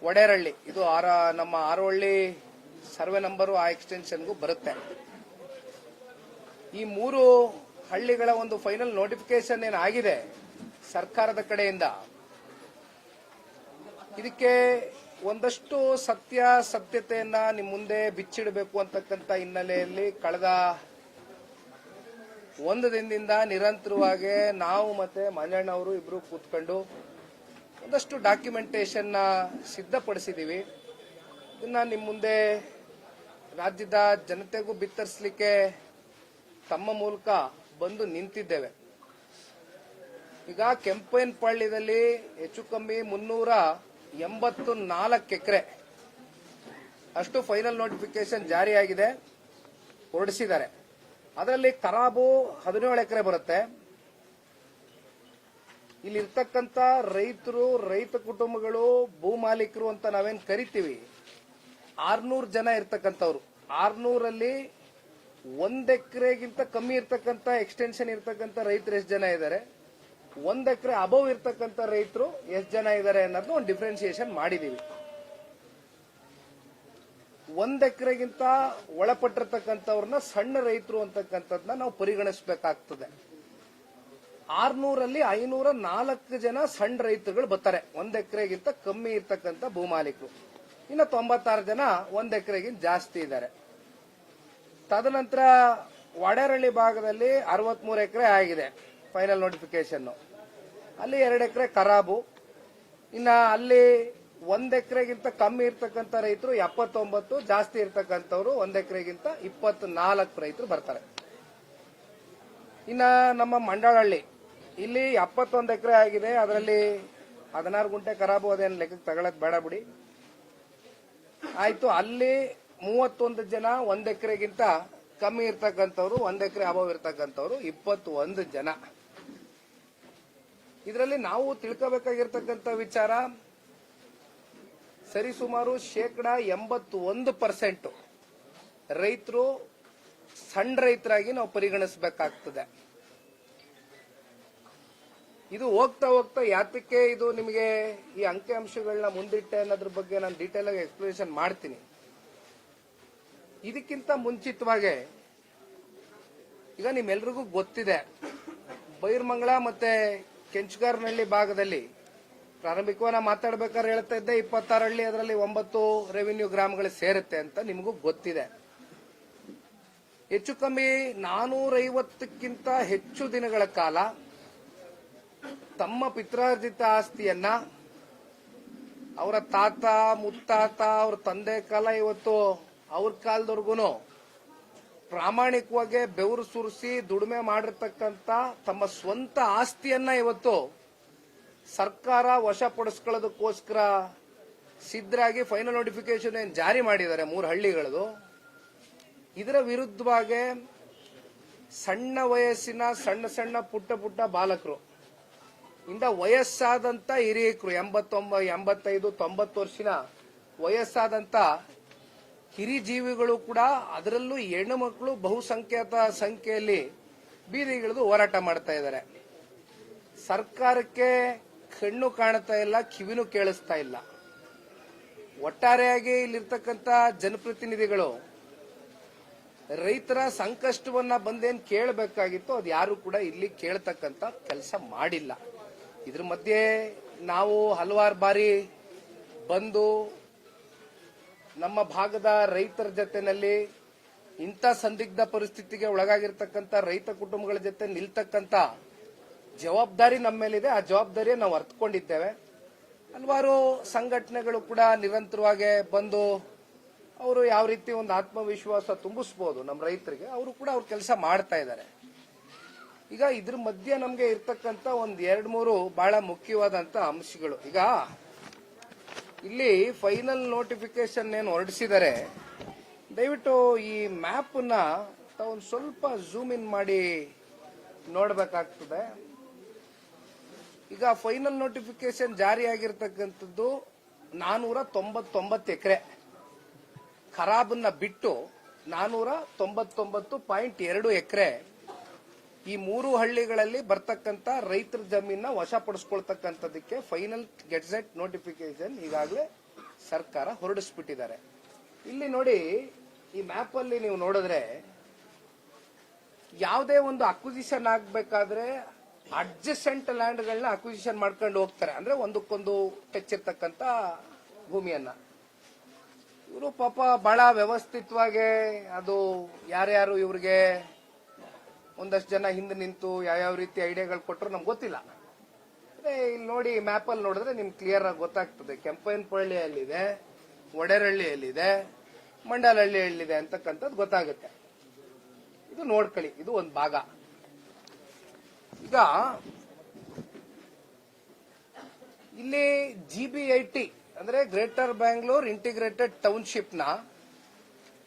ಒಡೇರಹಳ್ಳಿ ಇದು ನಮ್ಮ Arohalli survey number ಆ ಎಕ್ಸ್ಟೆನ್ಷನ್ಗೂ ಬರುತ್ತೆ. ಈ 3 ಹಳ್ಳಿಗಳ ಒಂದು ಫೈನಲ್ ನೋಟಿಫಿಕೇಶನ್ ಏನಾಗಿದೆ ಸರ್ಕಾರದ ಕಡೆಯಿಂದ, ಇದಕ್ಕೆ ಒಂದಷ್ಟು ಸತ್ಯತೆಯನ್ನ ನಿಮ್ಮ ಮುಂದೆ ಬಿಚ್ಚಿಡಬೇಕು ಅಂತಕ್ಕಂಥ ಹಿನ್ನೆಲೆಯಲ್ಲಿ ಕಳೆದ 1 ದಿನದಿಂದ ನಿರಂತರವಾಗಿ ನಾವು ಮತ್ತೆ ಮಂಜಣ್ಣವರು ಇಬ್ರು ಕೂತ್ಕೊಂಡು ಒಂದಷ್ಟು ಡಾಕ್ಯುಮೆಂಟೇಶನ್ ಸಿದ್ಧಪಡಿಸಿದೀವಿ. ಇದನ್ನ ನಿಮ್ಮ ಮುಂದೆ ರಾಜ್ಯದ ಜನತೆಗೂ ಬಿತ್ತರಿಸಲಿಕ್ಕೆ ತಮ್ಮ ಮೂಲಕ ಬಂದು ನಿಂತಿದ್ದೇವೆ. ಈಗ ಕೆಂಪೇನಪಳ್ಳಿದಲ್ಲಿ ಹೆಚ್ಚು ಕಮ್ಮಿ 384 ಎಕರೆ ಅಷ್ಟು ಫೈನಲ್ ನೋಟಿಫಿಕೇಶನ್ ಜಾರಿಯಾಗಿದೆ, ಹೊರಡಿಸಿದ್ದಾರೆ. ಅದರಲ್ಲಿ ಖರಾಬು 17 ಎಕರೆ ಬರುತ್ತೆ. ಇಲ್ಲಿರ್ತಕ್ಕಂಥ ರೈತರು, ರೈತ ಕುಟುಂಬಗಳು, ಭೂ ಮಾಲೀಕರು ಅಂತ ನಾವೇನ್ ಕರಿತೀವಿ 600 ಜನ ಇರ್ತಕ್ಕಂಥವ್ರು. 600ರಲ್ಲಿ 1 ಎಕರೆಗಿಂತ ಕಮ್ಮಿ ಇರ್ತಕ್ಕಂಥ ಎಕ್ಸ್ಟೆನ್ಷನ್ ಇರ್ತಕ್ಕಂಥ ರೈತರು ಎಷ್ಟು ಜನ ಇದ್ದಾರೆ, 1 ಎಕರೆ ಅಬವ್ ಇರ್ತಕ್ಕಂಥ ರೈತರು ಎಷ್ಟು ಜನ ಇದ್ದಾರೆ ಅನ್ನೋದನ್ನ ಒಂದು ಡಿಫ್ರೆನ್ಸಿಯೇಷನ್ ಮಾಡಿದೀವಿ. 1 ಎಕರೆಗಿಂತ ಒಳಪಟ್ಟಿರ್ತಕ್ಕಂಥವ್ರನ್ನ ಸಣ್ಣ ರೈತರು ಅಂತಕ್ಕಂಥದ್ದನ್ನ ನಾವು ಪರಿಗಣಿಸಬೇಕಾಗ್ತದೆ. 600ರಲ್ಲಿ 504 ಜನ ಸಣ್ಣ ರೈತರುಗಳು ಬರ್ತಾರೆ, 1 ಎಕರೆಗಿಂತ ಕಮ್ಮಿ ಇರ್ತಕ್ಕಂಥ ಭೂ ಮಾಲೀಕರು. ಇನ್ನು 96 ಜನ 1 ಎಕರೆಗಿಂತ ಜಾಸ್ತಿ ಇದ್ದಾರೆ. ತದನಂತರ ಒಡೇರಹಳ್ಳಿ ಭಾಗದಲ್ಲಿ 63 ಎಕರೆ ಆಗಿದೆ ಫೈನಲ್ ನೋಟಿಫಿಕೇಶನ್. ಅಲ್ಲಿ 2 ಎಕರೆ ಖರಾಬು. ಇನ್ನ ಅಲ್ಲಿ 1 ಎಕರೆಗಿಂತ ಕಮ್ಮಿ ಇರ್ತಕ್ಕಂಥ ರೈತರು 79, ಜಾಸ್ತಿ ಇರ್ತಕ್ಕಂಥವ್ರು 1 ಎಕರೆಗಿಂತ 24 ರೈತರು ಬರ್ತಾರೆ. ಇನ್ನ ನಮ್ಮ ಮಂಡಳಹಳ್ಳಿ ಇಲ್ಲಿ 71 ಎಕರೆ ಆಗಿದೆ. ಅದರಲ್ಲಿ 16 ಗುಂಟೆ ಖರಾಬು, ಅದೇನು ಲೆಕ್ಕಕ್ಕೆ ತಗೊಳಕ್ ಬೇಡ ಬಿಡಿ, ಆಯ್ತು. ಅಲ್ಲಿ 31 ಜನ 1 ಎಕರೆಗಿಂತ ಕಮ್ಮಿ ಇರ್ತಕ್ಕಂಥವ್ರು, 1 ಎಕರೆ ಅಭಾವ ಇರ್ತಕ್ಕಂಥವ್ರು 21 ಜನ. ಇದರಲ್ಲಿ ನಾವು ತಿಳ್ಕೋಬೇಕಾಗಿರ್ತಕ್ಕಂಥ ವಿಚಾರ, ಸರಿಸುಮಾರು 81% ರೈತರು ಸಣ್ಣ ರೈತರಾಗಿ ನಾವು ಪರಿಗಣಿಸಬೇಕಾಗ್ತದೆ. ಇದು ಹೋಗ್ತಾ ಹೋಗ್ತಾ ಯಾತಕ್ಕೆ ಇದು ನಿಮಗೆ ಈ ಅಂಕಿ ಅಂಶಗಳನ್ನ ಮುಂದಿಟ್ಟೆ ಅನ್ನೋದ್ರ ಬಗ್ಗೆ ನಾನು ಡೀಟೇಲ್ ಆಗಿ ಎಕ್ಸ್ಪ್ಲನೇಷನ್ ಮಾಡ್ತೀನಿ. ಇದಕ್ಕಿಂತ ಮುಂಚಿತವಾಗಿ ಈಗ ನಿಮ್ಮೆಲ್ರಿಗೂ ಗೊತ್ತಿದೆ, ಬೈರ್ಮಂಗಲ ಮತ್ತೆ ಕೆಂಚಗಾರನಹಳ್ಳಿ ಭಾಗದಲ್ಲಿ ಪ್ರಾರಂಭಿಕವಾಗಿ ನಾ ಮಾತಾಡ್ಬೇಕಾದ್ರೆ ಹೇಳ್ತಾ ಇದ್ದೆ 26 ಹಳ್ಳಿ, ಅದರಲ್ಲಿ 9 ರೆವಿನ್ಯೂ ಗ್ರಾಮಗಳು ಸೇರುತ್ತೆ ಅಂತ ನಿಮಗೂ ಗೊತ್ತಿದೆ. ಹೆಚ್ಚು ಕಮ್ಮಿ 450ಕ್ಕಿಂತ ಹೆಚ್ಚು ದಿನಗಳ ಕಾಲ ತಮ್ಮ ಪಿತ್ರಾರ್ಜಿತ ಆಸ್ತಿಯನ್ನ ಅವರ ತಾತ, ಮುತ್ತಾತ, ಅವ್ರ ತಂದೆ ಕಾಲ, ಇವತ್ತು ಅವ್ರ ಕಾಲದವರೆಗೂ ಪ್ರಾಮಾಣಿಕವಾಗಿ ಬೆವರು ಸುರಿಸಿ ದುಡಿಮೆ ಮಾಡಿರ್ತಕ್ಕಂಥ ತಮ್ಮ ಸ್ವಂತ ಆಸ್ತಿಯನ್ನ ಇವತ್ತು ಸರ್ಕಾರ ವಶಪಡಿಸ್ಕೊಳ್ಳೋದಕ್ಕೋಸ್ಕರ ಸಿದ್ಧರಾಗಿ ಫೈನಲ್ ನೋಟಿಫಿಕೇಶನ್ ಏನು ಜಾರಿ ಮಾಡಿದ್ದಾರೆ 3 ಹಳ್ಳಿಗಳದು. ಇದರ ವಿರುದ್ಧವಾಗಿ ಸಣ್ಣ ವಯಸ್ಸಿನ ಸಣ್ಣ ಪುಟ್ಟ ಬಾಲಕರು ಇಂದ ವಯಸ್ಸಾದಂತ ಹಿರಿಯಕರು 85, 90 ವರ್ಷದ ವಯಸ್ಸಾದಂತ ಹಿರಿಜೀವಿಗಳು ಕೂಡ, ಅದರಲ್ಲೂ ಹೆಣ್ಣು ಮಕ್ಕಳು ಬಹುಸಂಖ್ಯಾತ ಸಂಖ್ಯೆಯಲ್ಲಿ ಬೀದಿಗಿಳಿದು ಹೋರಾಟ ಮಾಡ್ತಾ ಇದ್ದಾರೆ. ಸರ್ಕಾರಕ್ಕೆ ಕಣ್ಣು ಕಾಣ್ತಾ ಇಲ್ಲ, ಕಿವಿನೂ ಕೇಳಿಸ್ತಾ ಇಲ್ಲ. ಒಟ್ಟಾರೆಯಾಗಿ ಇಲ್ಲಿರ್ತಕ್ಕಂಥ ಜನಪ್ರತಿನಿಧಿಗಳು ರೈತರ ಸಂಕಷ್ಟವನ್ನ ಬಂದೇನ್ ಕೇಳಬೇಕಾಗಿತ್ತು, ಅದು ಯಾರು ಕೂಡ ಇಲ್ಲಿ ಕೇಳ್ತಕ್ಕಂಥ ಕೆಲಸ ಮಾಡಿಲ್ಲ. ಇದ್ರ ಮಧ್ಯೆ ನಾವು ಹಲವಾರು ಬಾರಿ ಬಂದು ನಮ್ಮ ಭಾಗದ ರೈತರ ಜೊತೆನಲ್ಲಿ ಇಂಥ ಸಂದಿಗ್ಧ ಪರಿಸ್ಥಿತಿಗೆ ಒಳಗಾಗಿರ್ತಕ್ಕಂಥ ರೈತ ಕುಟುಂಬಗಳ ಜೊತೆ ನಿಲ್ತಕ್ಕಂಥ ಜವಾಬ್ದಾರಿ ನಮ್ಮ ಮೇಲಿದೆ. ಆ ಜವಾಬ್ದಾರಿ ನಾವು ಅರ್ಥಕೊಂಡಿದ್ದೇವೆ. ಹಲವಾರು ಸಂಘಟನೆಗಳು ಕೂಡ ನಿರಂತರವಾಗಿ ಬಂದು ಅವರು ಯಾವ ರೀತಿ ಒಂದು ಆತ್ಮವಿಶ್ವಾಸ ತುಂಬಿಸಬಹುದು ನಮ್ಮ ರೈತರಿಗೆ, ಅವರು ಕೂಡ ಅವ್ರ ಕೆಲಸ ಮಾಡ್ತಾ ಇದ್ದಾರೆ. ಈಗ ಇದ್ರ ಮಧ್ಯೆ ನಮಗೆ ಇರ್ತಕ್ಕಂಥ 1-2-3 ಬಹಳ ಮುಖ್ಯವಾದಂತ ಅಂಶಗಳು. ಈಗ ಇಲ್ಲಿ ಫೈನಲ್ ನೋಟಿಫಿಕೇಶನ್ ಏನು ಹೊರಡಿಸಿದ್ದಾರೆ, ದಯವಿಟ್ಟು ಈ ಮ್ಯಾಪ್ ನ ಒಂದು ಸ್ವಲ್ಪ ಝೂಮ್ ಇನ್ ಮಾಡಿ ನೋಡಬೇಕಾಗ್ತದೆ. ಈಗ ಫೈನಲ್ ನೋಟಿಫಿಕೇಶನ್ ಜಾರಿಯಾಗಿರ್ತಕ್ಕಂಥದ್ದು 499 ಎಕರೆ, ಖರಾಬನ್ನ ಬಿಟ್ಟು 499.2 ಎಕರೆ ಈ 3 ಹಳ್ಳಿಗಳಲ್ಲಿ ಬರ್ತಕ್ಕಂಥ ರೈತರ ಜಮೀನ ವಶಪಡಿಸ್ಕೊಳ್ತಕ್ಕಂಥದಕ್ಕೆ ಫೈನಲ್ ಗೆಜೆಟ್ ನೋಟಿಫಿಕೇಶನ್ ಈಗಾಗಲೇ ಸರ್ಕಾರ ಹೊರಡಿಸ್ಬಿಟ್ಟಿದ್ದಾರೆ. ಇಲ್ಲಿ ನೋಡಿ, ಈ ಮ್ಯಾಪ್ ಅಲ್ಲಿ ನೀವು ನೋಡಿದ್ರೆ ಯಾವುದೇ ಒಂದು ಅಕ್ವಿಸಿಷನ್ ಆಗ್ಬೇಕಾದ್ರೆ ಅಡ್ಜಸೆಂಟ್ ಲ್ಯಾಂಡ್ಗಳನ್ನ ಅಕ್ವಿಸಿಷನ್ ಮಾಡ್ಕೊಂಡು ಹೋಗ್ತಾರೆ. ಅಂದ್ರೆ ಒಂದಕ್ಕೊಂದು ಟಚ್ ಇರ್ತಕ್ಕಂತ ಭೂಮಿಯನ್ನ ಇವರು ಪಾಪ ಬಹಳ ವ್ಯವಸ್ಥಿತವಾಗಿ ಅದು ಯಾರ್ಯಾರು ಇವ್ರಿಗೆ ಒಂದಷ್ಟು ಜನ ಹಿಂದೆ ನಿಂತು ಯಾವ್ಯಾವ ರೀತಿ ಐಡಿಯಾಗಳು ಕೊಟ್ಟರು ನಮ್ಗೆ ಗೊತ್ತಿಲ್ಲ. ಅದೇ ಇಲ್ಲಿ ನೋಡಿ, ಮ್ಯಾಪ್ ಅಲ್ಲಿ ನೋಡಿದ್ರೆ ನಿಮ್ಗೆ ಕ್ಲಿಯರ್ ಆಗಿ ಗೊತ್ತಾಗ್ತದೆ. ಕೆಂಪನಪಳ್ಳಿಯಲ್ಲಿದೆ, ಒಡೆರಹಳ್ಳಿಯಲ್ಲಿದೆ, ಮಂಡಲಹಳ್ಳಿಯಲ್ಲಿದೆ ಅಂತಕ್ಕಂಥದ್ದು ಗೊತ್ತಾಗುತ್ತೆ. ಇದು ನೋಡ್ಕೊಳ್ಳಿ, ಇದು ಒಂದು ಭಾಗ. ಈಗ ಇಲ್ಲಿ GBIT ಅಂದ್ರೆ ಗ್ರೇಟರ್ ಬ್ಯಾಂಗ್ಳೂರ್ ಇಂಟಿಗ್ರೇಟೆಡ್ ಟೌನ್ಶಿಪ್ ನ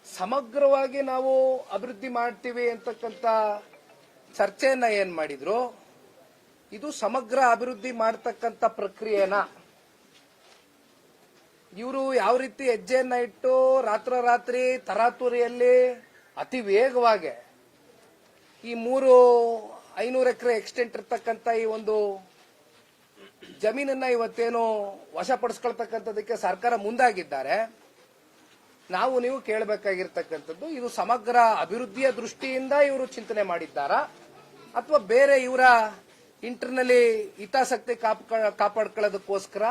ಸಮಗ್ರವಾಗಿ ನಾವು ಅಭಿವೃದ್ಧಿ ಮಾಡ್ತೀವಿ ಅಂತಕ್ಕಂಥ ಚರ್ಚೆಯನ್ನ ಏನ್ ಮಾಡಿದ್ರು, ಇದು ಸಮಗ್ರ ಅಭಿವೃದ್ಧಿ ಮಾಡತಕ್ಕಂಥ ಪ್ರಕ್ರಿಯೆನ ಇವರು ಯಾವ ರೀತಿ ಹೆಜ್ಜೆಯನ್ನ ಇಟ್ಟು ರಾತ್ರೋರಾತ್ರಿ ತರಾತುರಿಯಲ್ಲಿ ಅತಿ ವೇಗವಾಗಿ ಈ 500 ಎಕರೆ ಎಕ್ಸ್ಟೆಂಟ್ ಇರ್ತಕ್ಕಂಥ ಈ ಒಂದು ಜಮೀನನ್ನ ಇವತ್ತೇನು ವಶಪಡಿಸ್ಕೊಳ್ತಕ್ಕಂಥದಕ್ಕೆ ಸರ್ಕಾರ ಮುಂದಾಗಿದ್ದಾರೆ. ನಾವು ನೀವು ಕೇಳಬೇಕಾಗಿರ್ತಕ್ಕಂಥದ್ದು, ಇದು ಸಮಗ್ರ ಅಭಿವೃದ್ಧಿಯ ದೃಷ್ಟಿಯಿಂದ ಇವರು ಚಿಂತನೆ ಮಾಡಿದ್ದಾರಾ ಅಥವಾ ಬೇರೆ ಇವರ ಇಂಟರ್ನಲಿ ಹಿತಾಸಕ್ತಿ ಕಾಪಾಡ್ಕೊಳ್ಳೋದಕ್ಕೋಸ್ಕರ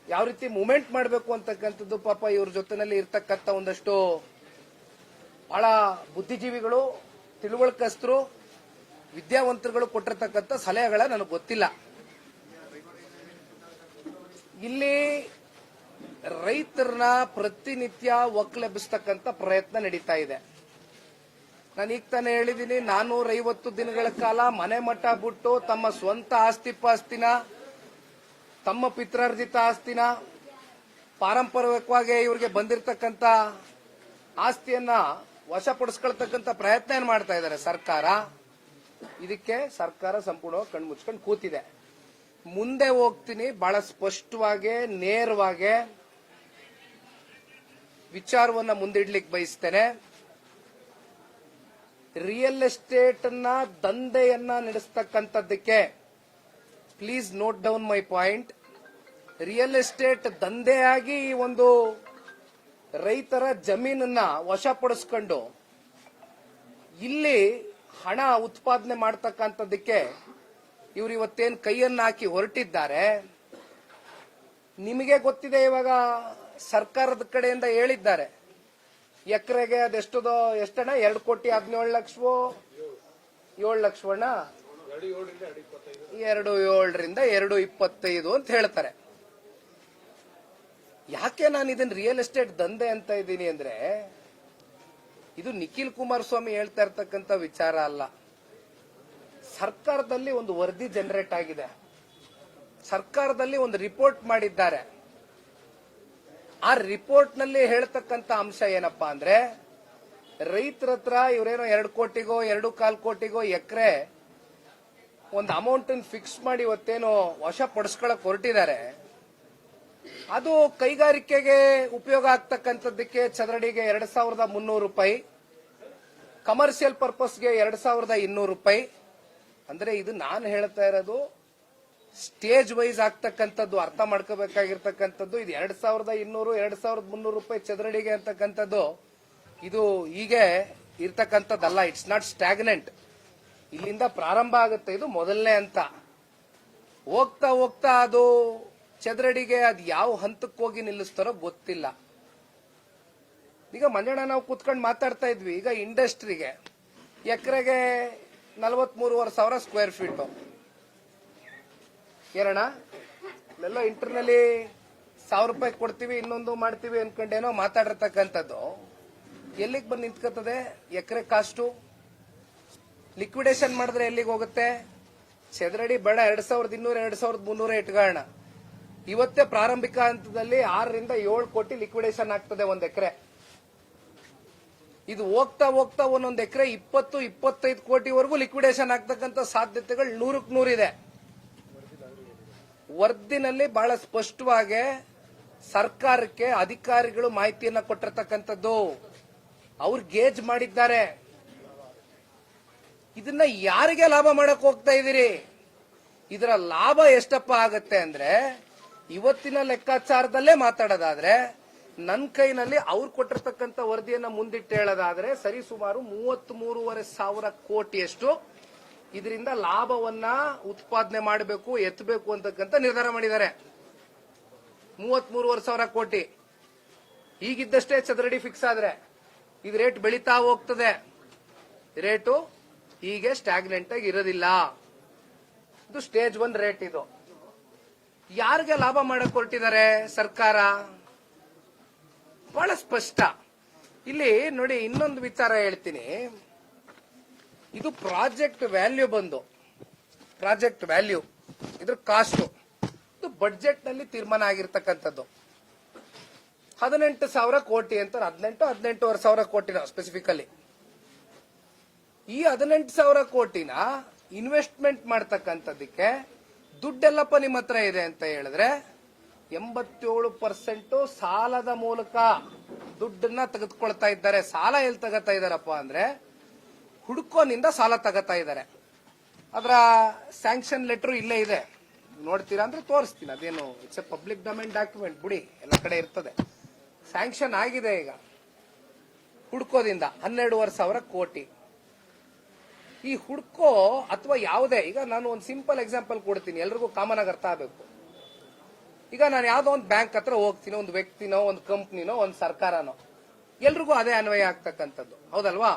ಯಾವ ರೀತಿ ಮೂವ್ಮೆಂಟ್ ಮಾಡಬೇಕು ಅಂತಕ್ಕಂಥದ್ದು ಪಾಪ ಇವ್ರ ಜೊತೆನಲ್ಲಿ ಇರ್ತಕ್ಕಂಥ ಒಂದಷ್ಟು ಬಹಳ ಬುದ್ಧಿಜೀವಿಗಳು, ತಿಳುವಳಿಕಸ್ತರು, ವಿದ್ಯಾವಂತರುಗಳು ಕೊಟ್ಟಿರ್ತಕ್ಕಂಥ ಸಲಹೆಗಳ ನನಗೆ ಗೊತ್ತಿಲ್ಲ. ಇಲ್ಲಿ ರೈತರನ್ನ ಪ್ರತಿನಿತ್ಯ ಒಕ್ಕಲೆಬ್ಬಿಸ್ತಕ್ಕಂಥ ಪ್ರಯತ್ನ ನಡೀತಾ ಇದೆ. ನಾನು ಈಗ ತಾನೇ ಹೇಳಿದ್ದೀನಿ, 450 ದಿನಗಳ ಕಾಲ ಮನೆ ಮಠ ಬಿಟ್ಟು ತಮ್ಮ ಸ್ವಂತ ಆಸ್ತಿ ಪಾಸ್ತಿನ, ತಮ್ಮ ಪಿತ್ರಾರ್ಜಿತ ಆಸ್ತಿನ, ಪಾರಂಪರಿಕವಾಗಿ ಇವ್ರಿಗೆ ಬಂದಿರತಕ್ಕಂಥ ಆಸ್ತಿಯನ್ನ ವಶಪಡಿಸ್ಕೊಳ್ತಕ್ಕಂಥ ಪ್ರಯತ್ನ ಏನ್ ಮಾಡ್ತಾ ಇದ್ದಾರೆ ಸರ್ಕಾರ. ಇದಕ್ಕೆ ಸರ್ಕಾರ ಸಂಪೂರ್ಣವಾಗಿ ಕಣ್ಣು ಮುಚ್ಕೊಂಡು ಕೂತಿದೆ. ಮುಂದೆ ಹೋಗ್ತೀನಿ, ಬಹಳ ಸ್ಪಷ್ಟವಾಗಿ ನೇರವಾಗಿ ವಿಚಾರವನ್ನ ಮುಂದಿಡ್ಲಿಕ್ಕೆ ಬಯಸ್ತೇನೆ. ರಿಯಲ್ ಎಸ್ಟೇಟ್ ನ ದಂಧೆಯನ್ನ ನಡೆಸ್ತಕ್ಕಂಥದ್ದಕ್ಕೆ, please note down my point, real estate ದಂಧೆಯಾಗಿ ಈ ಒಂದು ರೈತರ ಜಮೀನನ್ನ ವಶಪಡಿಸ್ಕೊಂಡು ಇಲ್ಲಿ ಹಣ ಉತ್ಪಾದನೆ ಮಾಡತಕ್ಕಂಥದ್ದಕ್ಕೆ ಇವರು ಇವತ್ತೇನು ಕೈಯನ್ನ ಹಾಕಿ ಹೊರಟಿದ್ದಾರೆ. ನಿಮಗೆ ಗೊತ್ತಿದೆ, ಇವಾಗ ಸರ್ಕಾರದ ಕಡೆಯಿಂದ ಹೇಳಿದ್ದಾರೆ ಎಕರೆಗೆ ಅದೆಷ್ಟದೋ, ಎಷ್ಟಣ್ಣ, 2,17,00,000 7 ಲಕ್ಷವಣ್ಣ, 2.7 2.25 ಅಂತ ಹೇಳ್ತಾರೆ. ಯಾಕೆ ನಾನು ಇದನ್ನ ರಿಯಲ್ ಎಸ್ಟೇಟ್ ದಂಧೆ ಅಂತ ಇದ್ದೀನಿ ಅಂದ್ರೆ, ಇದು ನಿಖಿಲ್ ಕುಮಾರಸ್ವಾಮಿ ಹೇಳ್ತಾ ಇರ್ತಕ್ಕಂಥ ವಿಚಾರ ಅಲ್ಲ. ಸರ್ಕಾರದಲ್ಲಿ ಒಂದು ವರದಿ ಜನರೇಟ್ ಆಗಿದೆ, ಸರ್ಕಾರದಲ್ಲಿ ಒಂದು ರಿಪೋರ್ಟ್ ಮಾಡಿದ್ದಾರೆ. ಆ ರಿಪೋರ್ಟ್ ನಲ್ಲಿ ಹೇಳ್ತಕ್ಕಂಥ ಅಂಶ ಏನಪ್ಪಾ ಅಂದ್ರೆ, ರೈತರ ಹತ್ರ ಇವರೇನೋ 2 ಕೋಟಿಗೋ 2.25 ಕೋಟಿಗೋ ಎಕರೆ ಒಂದು ಅಮೌಂಟ್ ಫಿಕ್ಸ್ ಮಾಡಿ ಇವತ್ತೇನೋ ವಶಪಡಿಸ್ಕೊಳಕ್ ಹೊರಟಿದ್ದಾರೆ. ಅದು ಕೈಗಾರಿಕೆಗೆ ಉಪಯೋಗ ಆಗ್ತಕ್ಕಂಥದ್ದಕ್ಕೆ ಚದರಡಿಗೆ 2,300 ರೂಪಾಯಿ, ಕಮರ್ಷಿಯಲ್ ಪರ್ಪಸ್ಗೆ 2,200 ರೂಪಾಯಿ. ಅಂದ್ರೆ ಇದು ನಾನು ಹೇಳ್ತಾ ಇರೋದು ಸ್ಟೇಜ್ ವೈಸ್ ಆಗ್ತಕ್ಕಂಥದ್ದು, ಅರ್ಥ ಮಾಡ್ಕೋಬೇಕಾಗಿರ್ತಕ್ಕಂಥದ್ದು. ಇದು 2,200 2,300 ರೂಪಾಯಿ ಚದರಡಿಗೆ ಅಂತಕ್ಕಂಥದ್ದು ಇದು ಹೀಗೆ ಇರ್ತಕ್ಕಂಥದ್ದಲ್ಲ. It's not stagnant. ಇಲ್ಲಿಂದ ಪ್ರಾರಂಭ ಆಗುತ್ತೆ, ಇದು ಮೊದಲನೇ ಅಂತ. ಹೋಗ್ತಾ ಹೋಗ್ತಾ ಅದು ಚದರಡಿಗೆ ಅದು ಯಾವ ಹಂತಕ್ಕೆ ಹೋಗಿ ನಿಲ್ಲಿಸ್ತಾರೋ ಗೊತ್ತಿಲ್ಲ. ಈಗ ಮಂಜಣ್ಣ ನಾವು ಕೂತ್ಕೊಂಡು ಮಾತಾಡ್ತಾ ಇದ್ವಿ, ಈಗ ಇಂಡಸ್ಟ್ರಿಗೆ ಎಕರೆಗೆ 43,500 ಸ್ಕ್ವೇರ್ ಫೀಟ್ ಏನಣ್ಣ, ಇಲ್ಲೆಲ್ಲ ಇಂಟರ್ನಲ್ಲಿ 1,000 ರೂಪಾಯಿ ಕೊಡ್ತೀವಿ, ಇನ್ನೊಂದು ಮಾಡ್ತೀವಿ ಅನ್ಕೊಂಡೇನೋ ಮಾತಾಡಿರ್ತಕ್ಕಂಥದ್ದು ಎಲ್ಲಿಗೆ ಬಂದು ನಿಂತ್ಕೋತದೆ? ಎಕರೆ ಕಾಸ್ಟು ಲಿಕ್ವಿಡೇಷನ್ ಮಾಡಿದ್ರೆ ಎಲ್ಲಿಗೆ ಹೋಗುತ್ತೆ? ಚದರಡಿ ಬೇಡ 2,200 2,300 ಇಟ್ಕೊಳ್ಳೋಣ. ಇವತ್ತೇ ಪ್ರಾರಂಭಿಕ ಹಂತದಲ್ಲಿ 6 ರಿಂದ 7 ಕೋಟಿ ಲಿಕ್ವಿಡೇಷನ್ ಆಗ್ತದೆ ಒಂದ್ ಎಕರೆ. ಇದು ಹೋಗ್ತಾ ಹೋಗ್ತಾ ಒಂದೊಂದು ಎಕರೆ 20-25 ಕೋಟಿವರೆಗೂ ಲಿಕ್ವಿಡೇಷನ್ ಆಗ್ತಕ್ಕಂಥ ಸಾಧ್ಯತೆಗಳು 100ಕ್ಕೆ 100 ಇದೆ. ವರದಿನಲ್ಲಿ ಬಹಳ ಸ್ಪಷ್ಟವಾಗಿ ಸರ್ಕಾರಕ್ಕೆ ಅಧಿಕಾರಿಗಳು ಮಾಹಿತಿಯನ್ನ ಕೊಟ್ಟಿರ್ತಕ್ಕಂಥದ್ದು, ಅವ್ರು ಗೇಜ್ ಮಾಡಿದ್ದಾರೆ. ಇದನ್ನ ಯಾರಿಗೆ ಲಾಭ ಮಾಡಕ್ ಹೋಗ್ತಾ ಇದೀರಿ? ಇದರ ಲಾಭ ಎಷ್ಟಪ್ಪ ಆಗತ್ತೆ ಅಂದ್ರೆ, ಇವತ್ತಿನ ಲೆಕ್ಕಾಚಾರದಲ್ಲೇ ಮಾತಾಡೋದಾದ್ರೆ ನನ್ನ ಕೈನಲ್ಲಿ ಅವ್ರು ಕೊಟ್ಟಿರ್ತಕ್ಕಂಥ ವರದಿಯನ್ನ ಮುಂದಿಟ್ಟು ಹೇಳೋದಾದ್ರೆ ಸರಿ ಸುಮಾರು 33,500 ಕೋಟಿಯಷ್ಟು ಇದರಿಂದ ಲಾಭವನ್ನ ಉತ್ಪಾದನೆ ಮಾಡಬೇಕು ಎತ್ತಬೇಕು ಅಂತಕ್ಕಂಥ ನಿರ್ಧಾರ ಮಾಡಿದ್ದಾರೆ. 33,500 ಕೋಟಿ ಈಗಿದ್ದಷ್ಟೇ ಚದರಡಿ ಫಿಕ್ಸ್ ಆದ್ರೆ ಇದು ರೇಟ್ ಬೆಳೀತಾ ಹೋಗ್ತದೆ. ರೇಟು ಹೀಗೆ ಸ್ಟ್ಯಾಗ್ನೆಂಟ್ ಆಗಿ ಇರೋದಿಲ್ಲ. ಇದು ಸ್ಟೇಜ್ 1 ರೇಟ್. ಇದು ಯಾರಿಗೆ ಲಾಭ ಮಾಡಕ್ ಹೊರಟಿದ್ದಾರೆ ಸರ್ಕಾರ? ಬಹಳ ಸ್ಪಷ್ಟ. ಇಲ್ಲಿ ನೋಡಿ, ಇನ್ನೊಂದು ವಿಚಾರ ಹೇಳ್ತೀನಿ. ಇದು ಪ್ರಾಜೆಕ್ಟ್ ವ್ಯಾಲ್ಯೂ ಬಂದು ಪ್ರಾಜೆಕ್ಟ್ ವ್ಯಾಲ್ಯೂ ಇದ್ರ ಕಾಸ್ಟ್ ಇದು ಬಡ್ಜೆಟ್ ನಲ್ಲಿ ತೀರ್ಮಾನ ಆಗಿರ್ತಕ್ಕಂಥದ್ದು 18,000 ಕೋಟಿ ಅಂತ. 18,500 ಕೋಟಿನ ಸ್ಪೆಸಿಫಿಕಲಿ. ಈ 18,000 ಕೋಟಿನ ಇನ್ವೆಸ್ಟ್ಮೆಂಟ್ ಮಾಡ್ತಕ್ಕಂಥದ್ದಕ್ಕೆ ದುಡ್ಡೆಲ್ಲಪ್ಪ ನಿಮ್ಮ ಹತ್ರ ಇದೆ ಅಂತ ಹೇಳಿದ್ರೆ 87% ಸಾಲದ ಮೂಲಕ ದುಡ್ಡನ್ನ ತೆಗೆದುಕೊಳ್ತಾ ಇದ್ದಾರೆ. ಸಾಲ ಎಲ್ಲಿ ತಗೋತಾ ಇದಾರಪ್ಪ ಅಂದ್ರೆ ಹುಡ್ಕೋನಿಂದ ಸಾಲ ತಗೋತಾ ಇದ್ದಾರೆ. ಅದರ ಸ್ಯಾಂಕ್ಷನ್ ಲೆಟರ್ ಇಲ್ಲೇ ಇದೆ, ನೋಡ್ತೀರಾ ಅಂದ್ರೆ ತೋರಿಸ್ತೀನಿ. ಅದೇನು it's A public domain document, ಬಿಡಿ, ಎಲ್ಲ ಕಡೆ ಇರ್ತದೆ. ಸ್ಯಾಂಕ್ಷನ್ ಆಗಿದೆ ಈಗ ಹುಡ್ಕೋದಿಂದ 12,500 ಕೋಟಿ. ಈ ಹುಡ್ಕೋ ಅಥವಾ ಯಾವುದೇ, ಈಗ ನಾನು ಒಂದು ಸಿಂಪಲ್ ಎಕ್ಸಾಂಪಲ್ ಕೊಡ್ತೀನಿ, ಎಲ್ರಿಗೂ ಕಾಮನ್ ಆಗಿ ಅರ್ಥ ಆಗಬೇಕು. ಈಗ ನಾನು ಯಾವ್ದೋ ಒಂದು ಬ್ಯಾಂಕ್ ಹತ್ರ ಹೋಗ್ತೀನಿ, ಒಂದು ವ್ಯಕ್ತಿನೋ ಒಂದು ಕಂಪ್ನಿನೋ ಒಂದು ಸರ್ಕಾರನೋ, ಎಲ್ರಿಗೂ ಅದೇ ಅನ್ವಯ ಆಗ್ತಕ್ಕಂಥದ್ದು, ಹೌದಲ್ವಾ?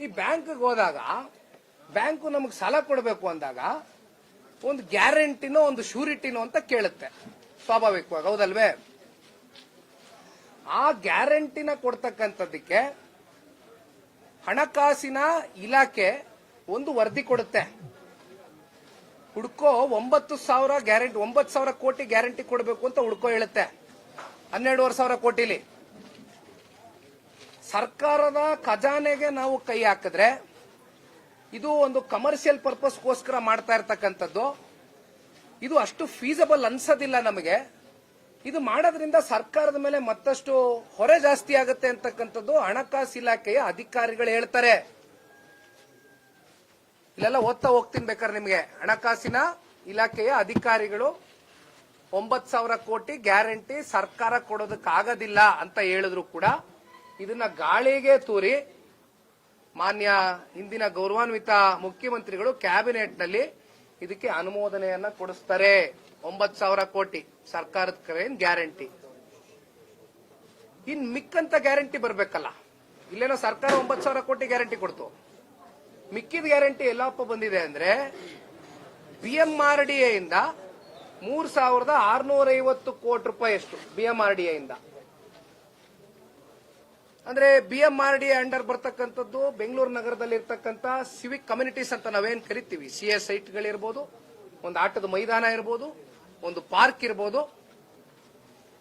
ಈ ಬ್ಯಾಂಕ್ಗೆ ಹೋದಾಗ ಬ್ಯಾಂಕು ನಮಗೆ ಸಾಲ ಕೊಡಬೇಕು ಅಂದಾಗ ಒಂದು ಗ್ಯಾರಂಟಿನೋ ಒಂದು ಶ್ಯೂರಿಟಿನೋ ಅಂತ ಕೇಳುತ್ತೆ ಸ್ವಾಭಾವಿಕವಾಗಿ, ಹೌದಲ್ವೇ? ಆ ಗ್ಯಾರಂಟಿನ ಕೊಡ್ತಕ್ಕಂಥದ್ದಕ್ಕೆ ಹಣಕಾಸಿನ ಇಲಾಖೆ ಒಂದು ವರದಿ ಕೊಡುತ್ತೆ. ಹುಡ್ಕೋ 9,000 ಕೋಟಿ ಗ್ಯಾರಂಟಿ ಕೊಡಬೇಕು ಅಂತ ಹುಡ್ಕೋ ಹೇಳುತ್ತೆ. 12,500 ಕೋಟಿಲಿ ಸರ್ಕಾರದ ಖಜಾನೆಗೆ ನಾವು ಕೈ ಹಾಕಿದ್ರೆ ಇದು ಒಂದು ಕಮರ್ಷಿಯಲ್ ಪರ್ಪಸ್ಗೋಸ್ಕರ ಮಾಡ್ತಾ ಇರ್ತಕ್ಕಂಥದ್ದು. ಇದು ಅಷ್ಟು ಫೀಸಬಲ್ ಅನ್ಸೋದಿಲ್ಲ ನಮಗೆ. ಇದು ಮಾಡೋದ್ರಿಂದ ಸರ್ಕಾರದ ಮೇಲೆ ಮತ್ತಷ್ಟು ಹೊರೆ ಜಾಸ್ತಿ ಆಗುತ್ತೆ ಅಂತಕ್ಕಂಥದ್ದು ಹಣಕಾಸು ಇಲಾಖೆಯ ಅಧಿಕಾರಿಗಳು ಹೇಳ್ತಾರೆ. ಇಲ್ಲೆಲ್ಲ ಓದ್ತಾ ಹೋಗ್ತೀನಿ ಬೇಕಾದ್ರೆ ನಿಮಗೆ. ಹಣಕಾಸಿನ ಇಲಾಖೆಯ ಅಧಿಕಾರಿಗಳು 9,000 ಕೋಟಿ ಗ್ಯಾರಂಟಿ ಸರ್ಕಾರ ಕೊಡೋದಕ್ಕಾಗೋದಿಲ್ಲ ಅಂತ ಹೇಳಿದ್ರು ಕೂಡ ಇದನ್ನ ಗಾಳಿಗೆ ತೂರಿ ಮಾನ್ಯ ಹಿಂದಿನ ಗೌರವಾನ್ವಿತ ಮುಖ್ಯಮಂತ್ರಿಗಳು ಕ್ಯಾಬಿನೆಟ್ ನಲ್ಲಿ ಇದಕ್ಕೆ ಅನುಮೋದನೆಯನ್ನ ಕೊಡಿಸ್ತಾರೆ. 9,000 ಕೋಟಿ ಸರ್ಕಾರದ ಕಡೆಯಿಂದ ಗ್ಯಾರಂಟಿ. ಇನ್ ಮಿಕ್ಕಂತ ಗ್ಯಾರಂಟಿ ಬರ್ಬೇಕಲ್ಲ. ಇಲ್ಲೇನೋ ಸರ್ಕಾರ 9,000 ಕೋಟಿ ಗ್ಯಾರಂಟಿ ಕೊಡ್ತು. ಮಿಕ್ಕಿದ ಗ್ಯಾರಂಟಿ ಎಲ್ಲಪ್ಪ ಬಂದಿದೆ ಅಂದ್ರೆ BMRDA ಇಂದ 3,650 ಕೋಟಿ ರೂಪಾಯಿ ಅಷ್ಟು BMRDA ಇಂದ. ಅಂದ್ರೆ BMRDA ಅಂಡರ್ ಬರ್ತಕ್ಕಂಥದ್ದು ಬೆಂಗಳೂರು ನಗರದಲ್ಲಿ ಇರ್ತಕ್ಕಂಥ ಸಿವಿಕ್ ಕಮ್ಯುನಿಟೀಸ್ ಅಂತ ನಾವೇನ್ ಕರಿತೀವಿ. CS ಸೈಟ್ಗಳಿರ್ಬೋದು, ಒಂದು ಆಟದ ಮೈದಾನ ಇರ್ಬೋದು, ಒಂದು ಪಾರ್ಕ್ ಇರ್ಬೋದು.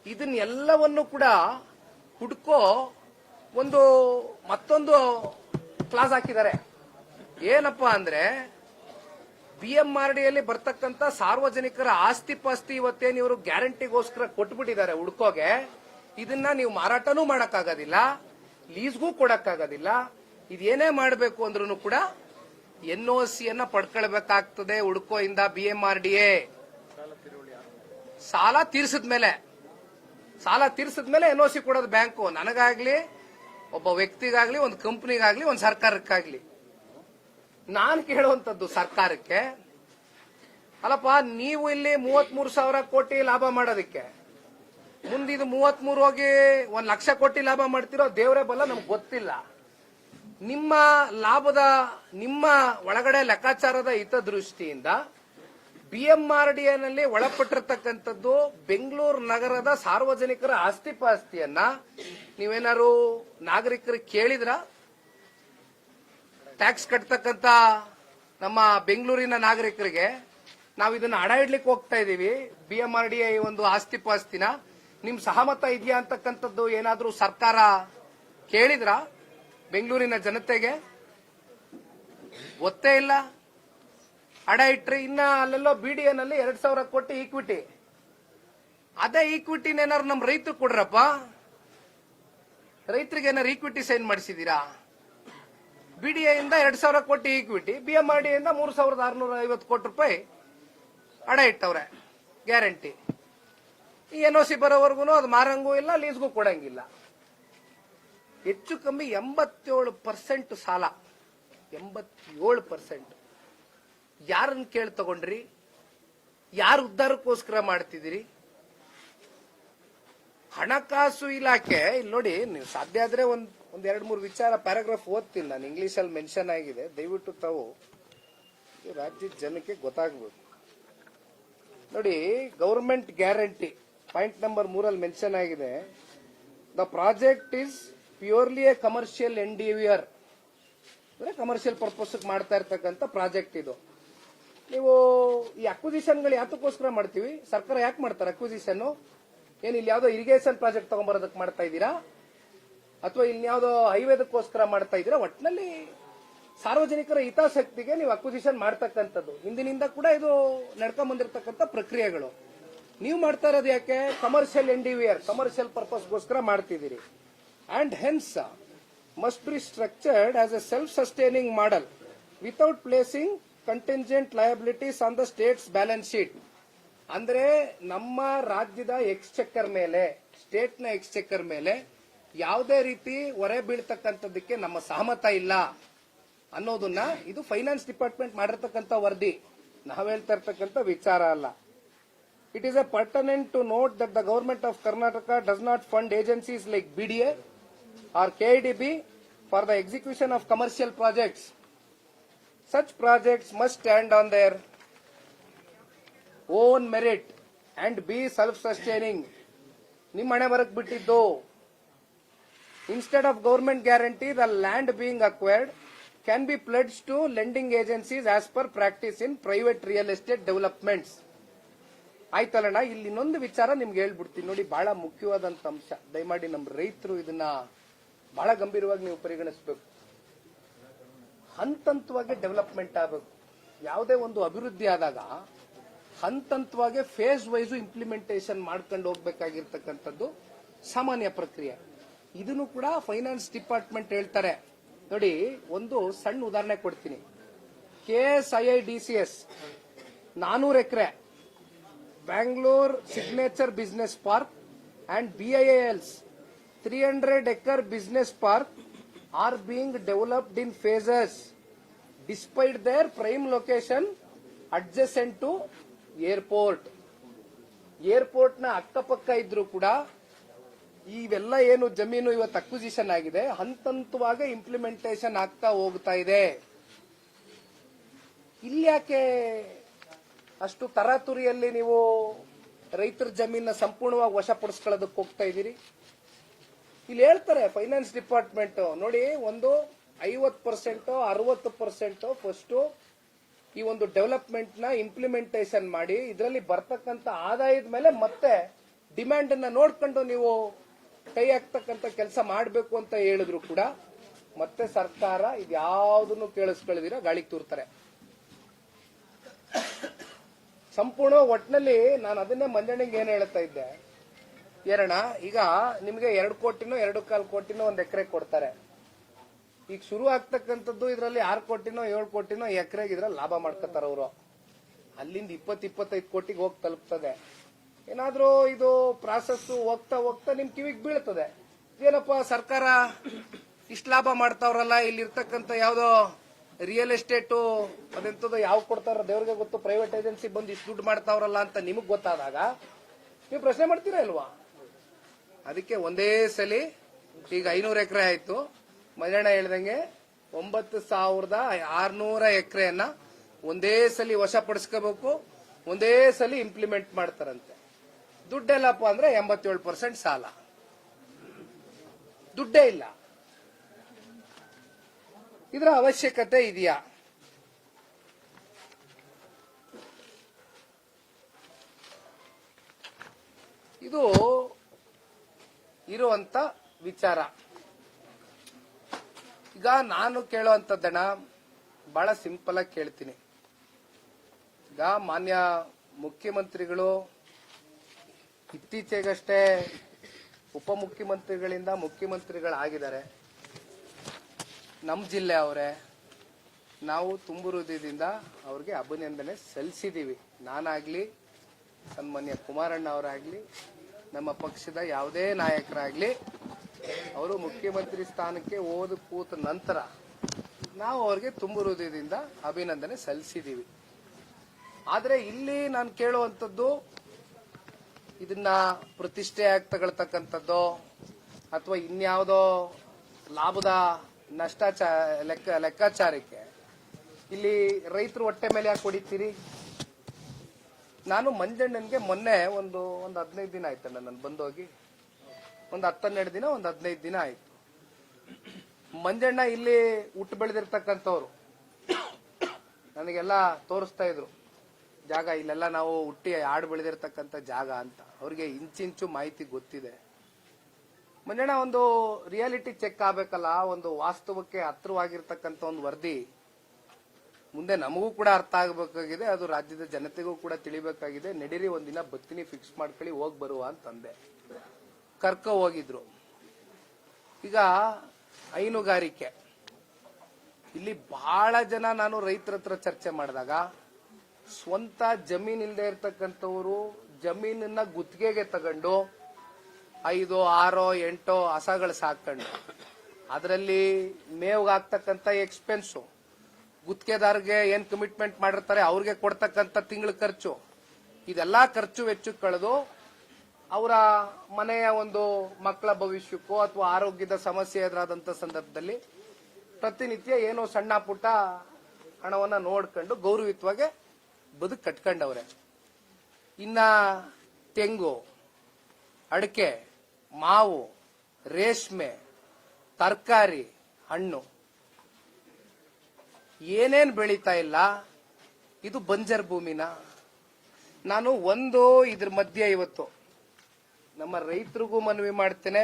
ಇದನ್ನೆಲ್ಲವನ್ನು ಕೂಡ ಹುಡ್ಕೋ ಒಂದು ಮತ್ತೊಂದು ಕ್ಲಾಸ್ ಹಾಕಿದ್ದಾರೆ. ಏನಪ್ಪಾ ಅಂದ್ರೆ BMRDಯಲ್ಲಿ ಬರ್ತಕ್ಕಂಥ ಸಾರ್ವಜನಿಕರ ಆಸ್ತಿ ಪಾಸ್ತಿ ಇವತ್ತೇನು ಇವರು ಗ್ಯಾರಂಟಿಗೋಸ್ಕರ ಕೊಟ್ಬಿಟ್ಟಿದ್ದಾರೆ ಹುಡ್ಕೋಗೆ. ಇದನ್ನ ನೀವು ಮಾರಾಟನೂ ಮಾಡಕ್ಕಾಗೋದಿಲ್ಲ, ಲೀಸ್ಗೂ ಕೊಡಕ್ಕಾಗೋದಿಲ್ಲ. ಇದೇನೇ ಮಾಡಬೇಕು ಅಂದ್ರೂ ಕೂಡ NOC ಯನ್ನ ಪಡ್ಕೊಳ್ಬೇಕಾಗ್ತದೆ ಹುಡ್ಕೋ ಇಂದ BMRDA. ಸಾಲ ತೀರ್ಸಿದ್ಮೇಲೆ NOC ಕೊಡೋದು ಬ್ಯಾಂಕು. ನನಗಾಗ್ಲಿ, ಒಬ್ಬ ವ್ಯಕ್ತಿಗಾಗ್ಲಿ, ಒಂದು ಕಂಪನಿಗಾಗ್ಲಿ, ಒಂದು ಸರ್ಕಾರಕ್ಕಾಗ್ಲಿ. ನಾನು ಕೇಳುವಂತದ್ದು ಸರ್ಕಾರಕ್ಕೆ, ಅಲ್ಲಪ್ಪ ನೀವು ಇಲ್ಲಿ 33,000 ಕೋಟಿ ಲಾಭ ಮಾಡೋದಕ್ಕೆ ಮುಂದಿದು 33 ಹೋಗಿ 1,00,000 ಕೋಟಿ ಲಾಭ ಮಾಡ್ತಿರೋ ದೇವರೇ ಬಲ್ಲ, ನಮ್ಗೆ ಗೊತ್ತಿಲ್ಲ. ನಿಮ್ಮ ಲಾಭದ, ನಿಮ್ಮ ಒಳಗಡೆ ಲೆಕ್ಕಾಚಾರದ ಹಿತದೃಷ್ಟಿಯಿಂದ BMRDA ಒಳಪಟ್ಟಿರ್ತಕ್ಕಂಥದ್ದು ಬೆಂಗಳೂರು ನಗರದ ಸಾರ್ವಜನಿಕರ ಆಸ್ತಿ ಪಾಸ್ತಿಯನ್ನ ನೀವೇನಾದ್ರು ನಾಗರಿಕರಿಗೆ ಕೇಳಿದ್ರ? ಟ್ಯಾಕ್ಸ್ ಕಟ್ತಕ್ಕಂಥ ನಮ್ಮ ಬೆಂಗಳೂರಿನ ನಾಗರಿಕರಿಗೆ ನಾವು ಇದನ್ನ ಹಣ ಇಡ್ಲಿಕ್ಕೆ ಹೋಗ್ತಾ ಇದೀವಿ, BMRDA ಒಂದು ಆಸ್ತಿ ಪಾಸ್ತಿನ, ನಿಮ್ ಸಹಮತ ಇದೆಯಾ ಅಂತಕ್ಕಂಥದ್ದು ಏನಾದ್ರೂ ಸರ್ಕಾರ ಕೇಳಿದ್ರ? ಬೆಂಗಳೂರಿನ ಜನತೆಗೆ ಗೊತ್ತೇ ಇಲ್ಲ. ಹಣ ಇಟ್ರಿ. ಇನ್ನ ಅಲ್ಲೆಲ್ಲೋ BDA ನಲ್ಲಿ 2,000 ಕೋಟಿ ಈಕ್ವಿಟಿ. ಅದೇ ಈಕ್ವಿಟಿನ ಏನಾದ್ರು ನಮ್ ರೈತರು ಕೊಡ್ರಪ್ಪ. ರೈತರಿಗೆ ಏನಾರು ಈಕ್ವಿಟಿ ಸೈನ್ ಮಾಡಿಸಿದೀರಾ? BDA ಇಂದ 2,000 ಕೋಟಿ ಈಕ್ವಿಟಿ, BMRDA ಇಂದ 3,650 ಕೋಟಿ ರೂಪಾಯಿ ಹಣ ಇಟ್ಟವ್ರೆ ಗ್ಯಾರಂಟಿ. ಈ NOC ಬರೋವರೆಗೂ ಅದು ಮಾರಂಗೂ ಇಲ್ಲ, ಲೀಸ್ಗೂ ಕೊಡಂಗಿಲ್ಲ. ಹೆಚ್ಚು ಕಮ್ಮಿ 87% ಸಾಲ, 87%. ಯಾರನ್ನ ಕೇಳಿ ತಗೊಂಡ್ರಿ? ಯಾರು ಉದ್ಧಾರಕ್ಕೋಸ್ಕರ ಮಾಡ್ತಿದ್ದೀರಿ? ಹಣಕಾಸು ಇಲಾಖೆ ಇಲ್ಲಿ ನೋಡಿ, ನೀವು ಸಾಧ್ಯ ಆದ್ರೆ ಒಂದ್ 2-3 ವಿಚಾರ ಪ್ಯಾರಾಗ್ರಾಫ್ ಓದ್ತೀನಿ ನಾನು, ಇಂಗ್ಲಿಷ್ ಅಲ್ಲಿ ಮೆನ್ಷನ್ ಆಗಿದೆ, ದಯವಿಟ್ಟು ತಾವು ರಾಜ್ಯದ ಜನಕ್ಕೆ ಗೊತ್ತಾಗಬೇಕು. ನೋಡಿ, government guarantee point number 3 mention ಆಗಿದೆ, the project is purely a commercial endeavour, ಅಂದ್ರೆ ಕಮರ್ಷಿಯಲ್ ಪರ್ಪಸ್ ಮಾಡ್ತಾ ಇರ್ತಕ್ಕಂಥ ಪ್ರಾಜೆಕ್ಟ್ ಇದು. ನೀವು ಈ ಅಕ್ವಿಸಿಷನ್ಗಳು ಯಾತಕ್ಕೋಸ್ಕರ ಮಾಡ್ತೀವಿ? ಸರ್ಕಾರ ಯಾಕೆ ಮಾಡ್ತಾರೆ ಅಕ್ವಿಸಿಷನ್? ಏನ್ ಇಲ್ಲಿ ಯಾವ್ದೋ ಇರಿಗೇಷನ್ ಪ್ರಾಜೆಕ್ಟ್ ತಗೊಂಡ್ಬರೋದಕ್ಕೆ ಮಾಡ್ತಾ ಇದ್ದೀರಾ, ಅಥವಾ ಇಲ್ಲಿ ಯಾವ್ದೋ ಹೈವೇದಕ್ಕೋಸ್ಕರ ಮಾಡ್ತಾ ಇದ್ದೀರಾ? ಒಟ್ಟಿನಲ್ಲಿ ಸಾರ್ವಜನಿಕರ ಹಿತಾಸಕ್ತಿಗೆ ನೀವು ಅಕ್ವಿಸಿಷನ್ ಮಾಡ್ತಕ್ಕಂಥದ್ದು. ಹಿಂದಿನಿಂದ ಕೂಡ ಇದು ನಡ್ಕೊಂಡ್ ಬಂದಿರತಕ್ಕಂಥ ಪ್ರಕ್ರಿಯೆಗಳು. ನೀವು ಮಾಡ್ತಾ ಇರೋದು ಯಾಕೆ? ಕಮರ್ಷಿಯಲ್ ಎಂಡಿವಿಯರ್, ಕಮರ್ಷಿಯಲ್ ಪರ್ಪಸ್ಗೋಸ್ಕರ ಮಾಡ್ತಿದ್ದೀರಿ. And hence must be structured as A self sustaining model without placing contingent liabilities on the States balance sheet. ಅಂದ್ರೆ ನಮ್ಮ ರಾಜ್ಯದ ಎಕ್ಸ್ಚೆಕ್ಕರ್ ಮೇಲೆ, ಸ್ಟೇಟ್ ನ ಎಕ್ಸ್ಚೆಕ್ಕರ್ ಮೇಲೆ ಯಾವುದೇ ರೀತಿ ಹೊರೆ ಬೀಳ್ತಕ್ಕಂಥದ್ದಕ್ಕೆ ನಮ್ಮ ಸಹಮತ ಇಲ್ಲ ಅನ್ನೋದನ್ನ ಇದು ಫೈನಾನ್ಸ್ ಡಿಪಾರ್ಟ್ಮೆಂಟ್ ಮಾಡಿರ್ತಕ್ಕಂಥ ವರದಿ, ನಾವು ಹೇಳ್ತಾ ಇರ್ತಕ್ಕಂಥ ವಿಚಾರ ಅಲ್ಲ. It is a pertinent to note that the government of Karnataka does not fund agencies like BDA or KIDB for the execution of commercial projects. Such projects must stand on their own merit and be self-sustaining. ನಿಮ್ಮ ಹಣೆ ಬರಕ್ ಬಿಟ್ಟಿದ್ದು. Instead of government guarantee, the land being acquired can be pledged to lending agencies as per practice in private real estate developments. ಆಯ್ತಲ್ಲಣ್ಣ, ಇಲ್ಲಿ ಇನ್ನೊಂದು ವಿಚಾರ ನಿಮ್ಗೆ ಹೇಳ್ಬಿಡ್ತೀನಿ ನೋಡಿ, ಬಹಳ ಮುಖ್ಯವಾದಂತ ಅಂಶ. ದಯಮಾಡಿ ನಮ್ಮ ರೈತರು ಇದನ್ನ ಬಹಳ ಗಂಭೀರವಾಗಿ ನೀವು ಪರಿಗಣಿಸಬೇಕು. ಹಂತವಾಗಿ ಡೆವಲಪ್ಮೆಂಟ್ ಆಗಬೇಕು. ಯಾವುದೇ ಒಂದು ಅಭಿವೃದ್ಧಿ ಆದಾಗ ಹಂತವಾಗಿ ಫೇಸ್ ವೈಸ್ ಇಂಪ್ಲಿಮೆಂಟೇಷನ್ ಮಾಡ್ಕೊಂಡು ಹೋಗ್ಬೇಕಾಗಿರ್ತಕ್ಕಂಥದ್ದು ಸಾಮಾನ್ಯ ಪ್ರಕ್ರಿಯೆ. ಇದನ್ನು ಕೂಡ ಫೈನಾನ್ಸ್ ಡಿಪಾರ್ಟ್ಮೆಂಟ್ ಹೇಳ್ತಾರೆ. ನೋಡಿ, ಒಂದು ಸಣ್ಣ ಉದಾಹರಣೆ ಕೊಡ್ತೀನಿ. KSIIDCS 400 acre, Bangalore Signature Business Park and BIAL's 300 acre business park are being developed in phases despite their prime location adjacent to airport. Airport ನ ಅಕ್ಕಪಕ್ಕ ಇದ್ರೂ ಕೂಡ ಇವೆಲ್ಲ ಏನು ಜಮೀನು ಇವತ್ತು ಅಕ್ವಿಸಿಷನ್ ಆಗಿದೆ, ಹಂತವಾಗಿ ಇಂಪ್ಲಿಮೆಂಟೇಷನ್ ಆಗ್ತಾ ಹೋಗ್ತಾ ಇದೆ. ಇಲ್ಲಿ ಯಾಕೆ ಅಷ್ಟು ತರಾತುರಿಯಲ್ಲಿ ನೀವು ರೈತರ ಜಮೀನ ಸಂಪೂರ್ಣವಾಗಿ ವಶಪಡಿಸ್ಕೊಳ್ಳೋದಕ್ಕೆ ಹೋಗ್ತಾ ಇದ್ದೀರಿ? ಇಲ್ಲಿ ಹೇಳ್ತಾರೆ ಫೈನಾನ್ಸ್ ಡಿಪಾರ್ಟ್ಮೆಂಟ್, ನೋಡಿ, ಒಂದು 50% 60% ಫಸ್ಟ್ ಈ ಒಂದು ಡೆವಲಪ್ಮೆಂಟ್ ನ ಇಂಪ್ಲಿಮೆಂಟೇಷನ್ ಮಾಡಿ ಇದರಲ್ಲಿ ಬರ್ತಕ್ಕಂಥ ಆದಾಯದ ಮೇಲೆ ಮತ್ತೆ ಡಿಮ್ಯಾಂಡ್ ಅನ್ನ ನೋಡ್ಕೊಂಡು ನೀವು ಕೈ ಹಾಕ್ತಕ್ಕಂಥ ಕೆಲಸ ಮಾಡಬೇಕು ಅಂತ ಹೇಳಿದ್ರು ಕೂಡ ಮತ್ತೆ ಸರ್ಕಾರ ಇದ್ಯಾವುದನ್ನು ಕೇಳಿಸ್ಕೊಳ್ಳದಿರ ಗಾಳಿಗೆ ತೂರ್ತಾರೆ. ಸಂಪೂರ್ಣ ಒಟ್ಟಿನಲ್ಲಿ ನಾನು ಅದನ್ನೇ ಮಂಜಣ್ಣಂಗೆ ಏನ್ ಹೇಳ್ತಾ ಇದ್ದೆ, ಏನಣ್ಣ, ಈಗ ನಿಮ್ಗೆ 2 ಕೋಟಿನೋ 2.25 ಕೋಟಿನೋ 1 ಎಕರೆ ಕೊಡ್ತಾರೆ. ಈಗ ಶುರು ಆಗ್ತಕ್ಕಂಥದ್ದು ಇದರಲ್ಲಿ 6 ಕೋಟಿನೋ 7 ಕೋಟಿನೋ ಎಕರೆಗೆ ಇದ್ರಲ್ಲಿ ಲಾಭ ಮಾಡ್ಕೊತಾರ ಅವರು. ಅಲ್ಲಿಂದ 20-25 ಕೋಟಿಗೆ ಹೋಗಿ ತಲುಪ್ತದೆ. ಏನಾದ್ರೂ ಇದು ಪ್ರಾಸೆಸ್ ಹೋಗ್ತಾ ಹೋಗ್ತಾ ನಿಮ್ ಕಿವಿಗೆ ಬೀಳ್ತದೆ, ಏನಪ್ಪ ಸರ್ಕಾರ ಇಷ್ಟು ಲಾಭ ಮಾಡ್ತಾವ್ರಲ್ಲ, ಇಲ್ಲಿರ್ತಕ್ಕಂಥ ಯಾವ್ದೋ ರಿಯಲ್ ಎಸ್ಟೇಟು ಅದೆಂತದೋ ಯಾವ ಕೊಡ್ತಾರ ದೇವ್ರಿಗೆ ಗೊತ್ತು, ಪ್ರೈವೇಟ್ ಏಜೆನ್ಸಿ ಬಂದು ಇಷ್ಟು ದುಡ್ಡು ಮಾಡ್ತಾವ್ರಲ್ಲ ಅಂತ ನಿಮಗ್ ಗೊತ್ತಾದಾಗ ನೀವು ಪ್ರಶ್ನೆ ಮಾಡ್ತೀರಾ ಇಲ್ವಾ? ಅದಕ್ಕೆ ಒಂದೇ ಸಲಿ ಈಗ 500 ಎಕರೆ ಆಯ್ತು, ಮಂಜಣ್ಣ ಹೇಳ್ದಂಗೆ 9600 ಎಕರೆಯನ್ನ ಒಂದೇ ಸಲಿ ವಶಪಡಿಸ್ಕೋಬೇಕು, ಒಂದೇ ಸಲಿ ಇಂಪ್ಲಿಮೆಂಟ್ ಮಾಡ್ತಾರಂತೆ. ದುಡ್ಡೆಲ್ಲಪ್ಪ ಅಂದ್ರೆ 87% ಸಾಲ, ದುಡ್ಡೇ ಇಲ್ಲ. ಇದರ ಅವಶ್ಯಕತೆ ಇದೆಯಾ? ಇದು ಇರುವಂತ ವಿಚಾರ. ಈಗ ನಾನು ಕೇಳುವಂತದ್ದಣ್ಣ ಬಹಳ ಸಿಂಪಲ್ ಆಗಿ ಕೇಳ್ತೀನಿ. ಈಗ ಮಾನ್ಯ ಮುಖ್ಯಮಂತ್ರಿಗಳು ಇತ್ತೀಚೆಗಷ್ಟೇ ಉಪಮುಖ್ಯಮಂತ್ರಿಗಳಿಂದ ಮುಖ್ಯಮಂತ್ರಿಗಳಾಗಿದ್ದಾರೆ. ನಮ್ಮ ಜಿಲ್ಲೆ ಅವರೇ, ನಾವು ತುಂಬು ಹೃದಯದಿಂದ ಅವ್ರಿಗೆ ಅಭಿನಂದನೆ ಸಲ್ಲಿಸಿದೀವಿ. ನಾನಾಗ್ಲಿ, ಸನ್ಮಾನ್ಯ ಕುಮಾರಣ್ಣ ಅವರಾಗ್ಲಿ, ನಮ್ಮ ಪಕ್ಷದ ಯಾವುದೇ ನಾಯಕರಾಗ್ಲಿ ಅವರು ಮುಖ್ಯಮಂತ್ರಿ ಸ್ಥಾನಕ್ಕೆ ಹೋದ ಕೂತ ನಂತರ ನಾವು ಅವ್ರಿಗೆ ತುಂಬು ಹೃದಯದಿಂದ ಅಭಿನಂದನೆ ಸಲ್ಲಿಸಿದ್ದೀವಿ. ಆದರೆ ಇಲ್ಲಿ ನಾನು ಕೇಳುವಂಥದ್ದು ಇದನ್ನ ಪ್ರತಿಷ್ಠೆಯಾಗಿ ತಗೊಳ್ತಕ್ಕಂಥದ್ದು ಅಥವಾ ಇನ್ಯಾವುದೋ ಲಾಭದ ಲೆಕ್ಕಾಚಾರಕ್ಕೆ ಇಲ್ಲಿ ರೈತರು ಹೊಟ್ಟೆ ಮೇಲೆ ಯಾಕೆ ಹೊಡಿತೀರಿ? ನಾನು ಮಂಜಣ್ಣನ್ಗೆ ಮೊನ್ನೆ ಒಂದು 15 ದಿನ ಆಯ್ತಣ್ಣ ನಾನು ಬಂದೋಗಿ, ಒಂದು 10-12 ದಿನ, ಒಂದು 15 ದಿನ ಆಯ್ತು. ಮಂಜಣ್ಣ ಇಲ್ಲಿ ಹುಟ್ಟು ಬೆಳೆದಿರ್ತಕ್ಕಂಥವ್ರು ನನಗೆಲ್ಲ ತೋರಿಸ್ತಾ ಇದ್ರು ಜಾಗ, ಇಲ್ಲೆಲ್ಲ ನಾವು ಹುಟ್ಟಿ ಆಡು ಬೆಳೆದಿರ್ತಕ್ಕಂಥ ಜಾಗ ಅಂತ. ಅವ್ರಿಗೆ ಇಂಚಿಂಚು ಮಾಹಿತಿ ಗೊತ್ತಿದೆ. ಮಂಜಣ್ಣ ಒಂದು ರಿಯಾಲಿಟಿ ಚೆಕ್ ಆಗ್ಬೇಕಲ್ಲ, ಒಂದು ವಾಸ್ತವಕ್ಕೆ ಹತ್ರವಾಗಿರ್ತಕ್ಕಂಥ ಒಂದು ವರದಿ ಮುಂದೆ ನಮಗೂ ಕೂಡ ಅರ್ಥ ಆಗಬೇಕಾಗಿದೆ, ಅದು ರಾಜ್ಯದ ಜನತೆಗೂ ಕೂಡ ತಿಳಿಬೇಕಾಗಿದೆ. ನಡೀರಿ ಒಂದಿನ ಬತ್ತಿನಿ ಫಿಕ್ಸ್ ಮಾಡ್ಕೊಳ್ಳಿ, ಹೋಗಿ ಬರುವ ಅಂತಂದೆ. ಕರ್ಕೊ ಹೋಗಿದ್ರು. ಈಗ ಹೈನುಗಾರಿಕೆ ಇಲ್ಲಿ ಬಹಳ ಜನ, ನಾನು ರೈತರ ಹತ್ರ ಚರ್ಚೆ ಮಾಡಿದಾಗ ಸ್ವಂತ ಜಮೀನ್ ಇಲ್ಲದೆ ಇರ್ತಕ್ಕಂಥವ್ರು ಜಮೀನನ್ನ ಗುತ್ತಿಗೆಗೆ ತಗೊಂಡು 5, 6, 8 ಹಸಗಳು ಸಾಕೊಂಡು ಅದರಲ್ಲಿ ಮೇವ್ಗೆ ಆಗ್ತಕ್ಕಂಥ ಎಕ್ಸ್ಪೆನ್ಸು, ಗುತ್ತಿಗೆದಾರರಿಗೆ ಏನ್ ಕಮಿಟ್ಮೆಂಟ್ ಮಾಡಿರ್ತಾರೆ ಅವ್ರಿಗೆ ಕೊಡ್ತಕ್ಕಂಥ ತಿಂಗಳ ಖರ್ಚು, ಇದೆಲ್ಲಾ ಖರ್ಚು ವೆಚ್ಚ ಕಳೆದು ಅವರ ಮನೆಯ ಒಂದು ಮಕ್ಕಳ ಭವಿಷ್ಯಕ್ಕೋ ಅಥವಾ ಆರೋಗ್ಯದ ಸಮಸ್ಯೆ ಎದುರಾದಂತ ಸಂದರ್ಭದಲ್ಲಿ ಪ್ರತಿನಿತ್ಯ ಏನೋ ಸಣ್ಣ ಪುಟ್ಟ ಹಣವನ್ನ ನೋಡ್ಕೊಂಡು ಗೌರವಯುತವಾಗಿ ಬದುಕು ಕಟ್ಕೊಂಡವ್ರೆ. ಇನ್ನ ತೆಂಗು, ಅಡಿಕೆ, ಮಾವು, ರೇಷ್ಮೆ, ತರಕಾರಿ, ಹಣ್ಣು ಏನೇನ್ ಬೆಳೀತಾ ಇಲ್ಲ, ಇದು ಬಂಜರ್ ಭೂಮಿನ. ನಾನು ಇದ್ರ ಮಧ್ಯೆ ಇವತ್ತು ನಮ್ಮ ರೈತರಿಗೂ ಮನವಿ ಮಾಡ್ತೇನೆ,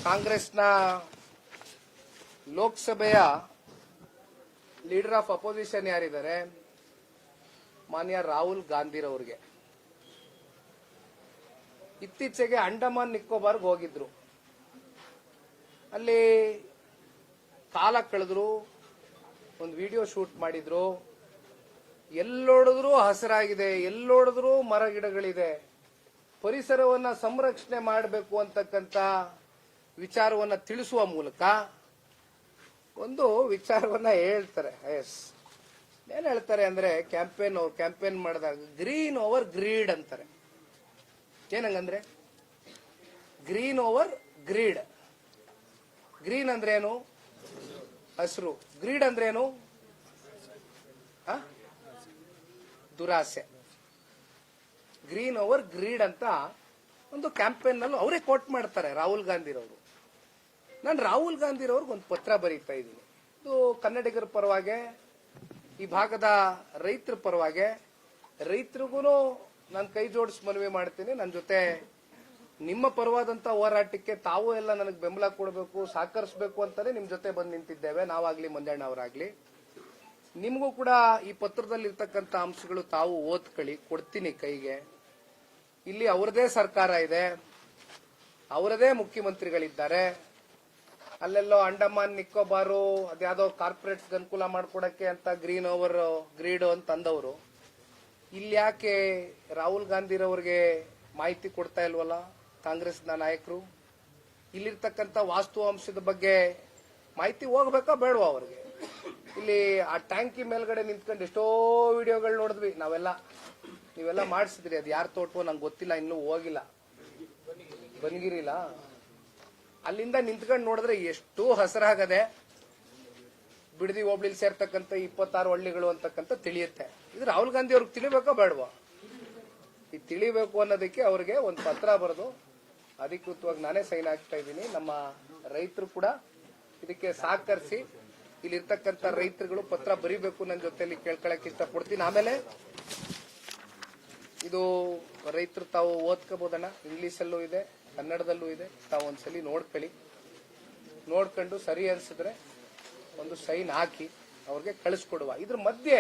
ಕಾಂಗ್ರೆಸ್ನ ಲೋಕಸಭೆಯ ಲೀಡರ್ ಆಫ್ ಅಪೋಸಿಷನ್ ಯಾರಿದ್ದಾರೆ, ಮಾನ್ಯ ರಾಹುಲ್ ಗಾಂಧಿರವ್ರಿಗೆ ಇತ್ತೀಚೆಗೆ ಅಂಡಮಾನ್ ನಿಕೋಬಾರ್ಗೆ ಹೋಗಿದ್ರು. ಅಲ್ಲಿ ಕಾಲ ಕಳೆದ್ರು, ಒಂದು ವಿಡಿಯೋ ಶೂಟ್ ಮಾಡಿದ್ರು. ಎಲ್ಲೋಡಿದ್ರು ಹಸಿರಾಗಿದೆ, ಎಲ್ಲೋಡಿದ್ರು ಮರ ಗಿಡಗಳಿದೆ, ಪರಿಸರವನ್ನ ಸಂರಕ್ಷಣೆ ಮಾಡಬೇಕು ಅಂತಕ್ಕಂಥ ವಿಚಾರವನ್ನ ತಿಳಿಸುವ ಮೂಲಕ ಒಂದು ವಿಚಾರವನ್ನ ಹೇಳ್ತಾರೆ. ಏನ್ ಹೇಳ್ತಾರೆ ಅಂದ್ರೆ, ಕ್ಯಾಂಪೇನ್ ಮಾಡಿದಾಗ ಗ್ರೀನ್ ಓವರ್ ಗ್ರೀಡ್ ಅಂತಾರೆ. ಏನಂಗಂದ್ರೆ ಗ್ರೀನ್ ಓವರ್ ಗ್ರೀಡ್. ಗ್ರೀನ್ ಅಂದ್ರೆ ಏನು? ಹಸಿರು. ಗ್ರೀಡ್ ಅಂದ್ರೆ ಏನು? ದುರಾಸೆ. ಗ್ರೀನ್ ಓವರ್ ಗ್ರೀಡ್ ಅಂತ ಒಂದು ಕ್ಯಾಂಪೇನ್ ನಲ್ಲೂ ಅವರೇ ಕೋಟ್ ಮಾಡ್ತಾರೆ ರಾಹುಲ್ ಗಾಂಧಿರವರು. ನಾನು ರಾಹುಲ್ ಗಾಂಧಿರವ್ರಿಗೆ ಒಂದು ಪತ್ರ ಬರೀತಾ ಇದ್ದೀನಿ. ಇದು ಕನ್ನಡಿಗರ ಪರವಾಗಿ, ಈ ಭಾಗದ ರೈತರ ಪರವಾಗಿ, ರೈತರಿಗೂ ನಾನು ಕೈ ಜೋಡಿಸಿ ಮನವಿ ಮಾಡ್ತೀನಿ. ನನ್ನ ಜೊತೆ ನಿಮ್ಮ ಪರವಾದಂತ ಹೋರಾಟಕ್ಕೆ ತಾವು ಎಲ್ಲ ನನಗೆ ಬೆಂಬಲ ಕೊಡಬೇಕು, ಸಹಕರಿಸಬೇಕು ಅಂತಾನೆ ನಿಮ್ ಜೊತೆ ಬಂದು ನಿಂತಿದ್ದೇವೆ. ನಾವಾಗ್ಲಿ ಮಂಜಣ್ಣ ಅವರಾಗ್ಲಿ. ನಿಮಗೂ ಕೂಡ ಈ ಪತ್ರದಲ್ಲಿ ಇರ್ತಕ್ಕಂಥ ಅಂಶಗಳು ತಾವು ಓದ್ಕೊಳ್ಳಿ, ಕೊಡ್ತೀನಿ ಕೈಗೆ. ಇಲ್ಲಿ ಅವರದೇ ಸರ್ಕಾರ ಇದೆ, ಅವರದೇ ಮುಖ್ಯಮಂತ್ರಿಗಳಿದ್ದಾರೆ. ಅಲ್ಲೆಲ್ಲೋ ಅಂಡಮಾನ್ ನಿಕೋಬಾರು ಅದ್ಯಾವುದೋ ಕಾರ್ಪೊರೇಟ್ಸ್ ಅನುಕೂಲ ಮಾಡ್ಕೊಡಕ್ಕೆ ಅಂತ ಗ್ರೀನ್ ಓವರ್ ಗ್ರೀಡ್ ಅಂತ ಅಂದವರು ಇಲ್ಲಿ ಯಾಕೆ ರಾಹುಲ್ ಗಾಂಧಿರವ್ರಿಗೆ ಮಾಹಿತಿ ಕೊಡ್ತಾ ಇಲ್ವಲ್ಲ ಕಾಂಗ್ರೆಸ್ನ ನಾಯಕರು? ಇಲ್ಲಿರ್ತಕ್ಕಂಥ ವಾಸ್ತವಾಂಶದ ಬಗ್ಗೆ ಮಾಹಿತಿ ಹೋಗ್ಬೇಕಾ ಬೇಡವಾ ಅವ್ರಿಗೆ? ಇಲ್ಲಿ ಆ ಟ್ಯಾಂಕಿ ಮೇಲ್ಗಡೆ ನಿಂತ್ಕೊಂಡು ಎಷ್ಟೋ ವಿಡಿಯೋಗಳು ನೋಡಿದ್ವಿ ನಾವೆಲ್ಲ, ನೀವೆಲ್ಲ ಮಾಡಿಸಿದ್ರಿ. ಅದು ಯಾರು ತೋಟವೋ ನಂಗೆ ಗೊತ್ತಿಲ್ಲ, ಇನ್ನೂ ಹೋಗಿಲ್ಲ, ಬನ್ಗಿರಿಲ್ಲ. ಅಲ್ಲಿಂದ ನಿಂತ್ಕೊಂಡು ನೋಡಿದ್ರೆ ಎಷ್ಟು ಹಸರಾಗದೆ. ಬಿಡದಿ ಹೋಬಳಿಲಿ ಸೇರ್ತಕ್ಕಂಥ 26 ಹಳ್ಳಿಗಳು ಅಂತಕ್ಕಂಥ ತಿಳಿಯುತ್ತೆ. ಇದು ರಾಹುಲ್ ಗಾಂಧಿ ಅವ್ರಿಗೆ ತಿಳಿಬೇಕಾ ಬೇಡವಾ? ಈ ತಿಳಿಬೇಕು ಅನ್ನೋದಕ್ಕೆ ಅವ್ರಿಗೆ ಒಂದು ಪತ್ರ ಬರೆದು ಅಧಿಕೃತವಾಗಿ ನಾನೇ ಸೈನ್ ಆಗ್ತಾ ಇದ್ದೀನಿ. ನಮ್ಮ ರೈತರು ಕೂಡ ಇದಕ್ಕೆ ಸಹಕರಿಸಿ, ಇಲ್ಲಿರ್ತಕ್ಕಂಥ ರೈತರುಗಳು ಪತ್ರ ಬರೀಬೇಕು ನನ್ನ ಜೊತೆಲಿ ಕೇಳ್ಕೊಳಕ್ ಇಷ್ಟಪಡ್ತೀನಿ. ಆಮೇಲೆ ಇದು ರೈತರು ತಾವು ಓದ್ಕೋಬಹುದಣ್ಣ, ಇಂಗ್ಲಿಷಲ್ಲೂ ಇದೆ, ಕನ್ನಡದಲ್ಲೂ ಇದೆ. ತಾವು ಒಂದ್ಸಲಿ ನೋಡ್ಕೊಳ್ಳಿ, ನೋಡ್ಕೊಂಡು ಸರಿ ಅನ್ಸಿದ್ರೆ ಒಂದು ಸೈನ್ ಹಾಕಿ ಅವ್ರಿಗೆ ಕಳಿಸ್ಕೊಡುವ. ಇದ್ರ ಮಧ್ಯೆ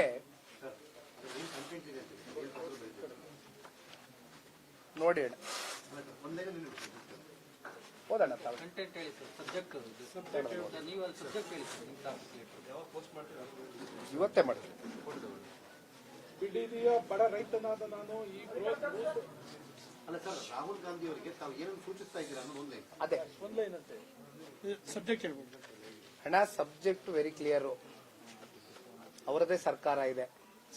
ನೋಡಿ ಅಣ್ಣ, ಓದಣ್ಣ ತಾವು ಇವತ್ತೇ ಮಾಡ್ತೀನಿ. ಬಿಡಿದಿಯ ಬಡ ರೈತನಾದ ನಾನು ಈ ಅಲ್ಲ ಸರ್, ರಾಹುಲ್ ಗಾಂಧಿ ಅವರಿಗೆ ತಾವು ಏನನ್ನು ಸೂಚಿಸ್ತಾ ಇದ್ದೀರಾ ಅನ್ನೋ ಒಂದು ಲೈನ್. ಅದೇ ಸಬ್ಜೆಕ್ಟ್ ಹೇಳ್ಬೋದು. ಹಣ ಸಬ್ಜೆಕ್ಟ್ ವೆರಿ ಕ್ಲಿಯರ್. ಅವರದೇ ಸರ್ಕಾರ ಇದೆ,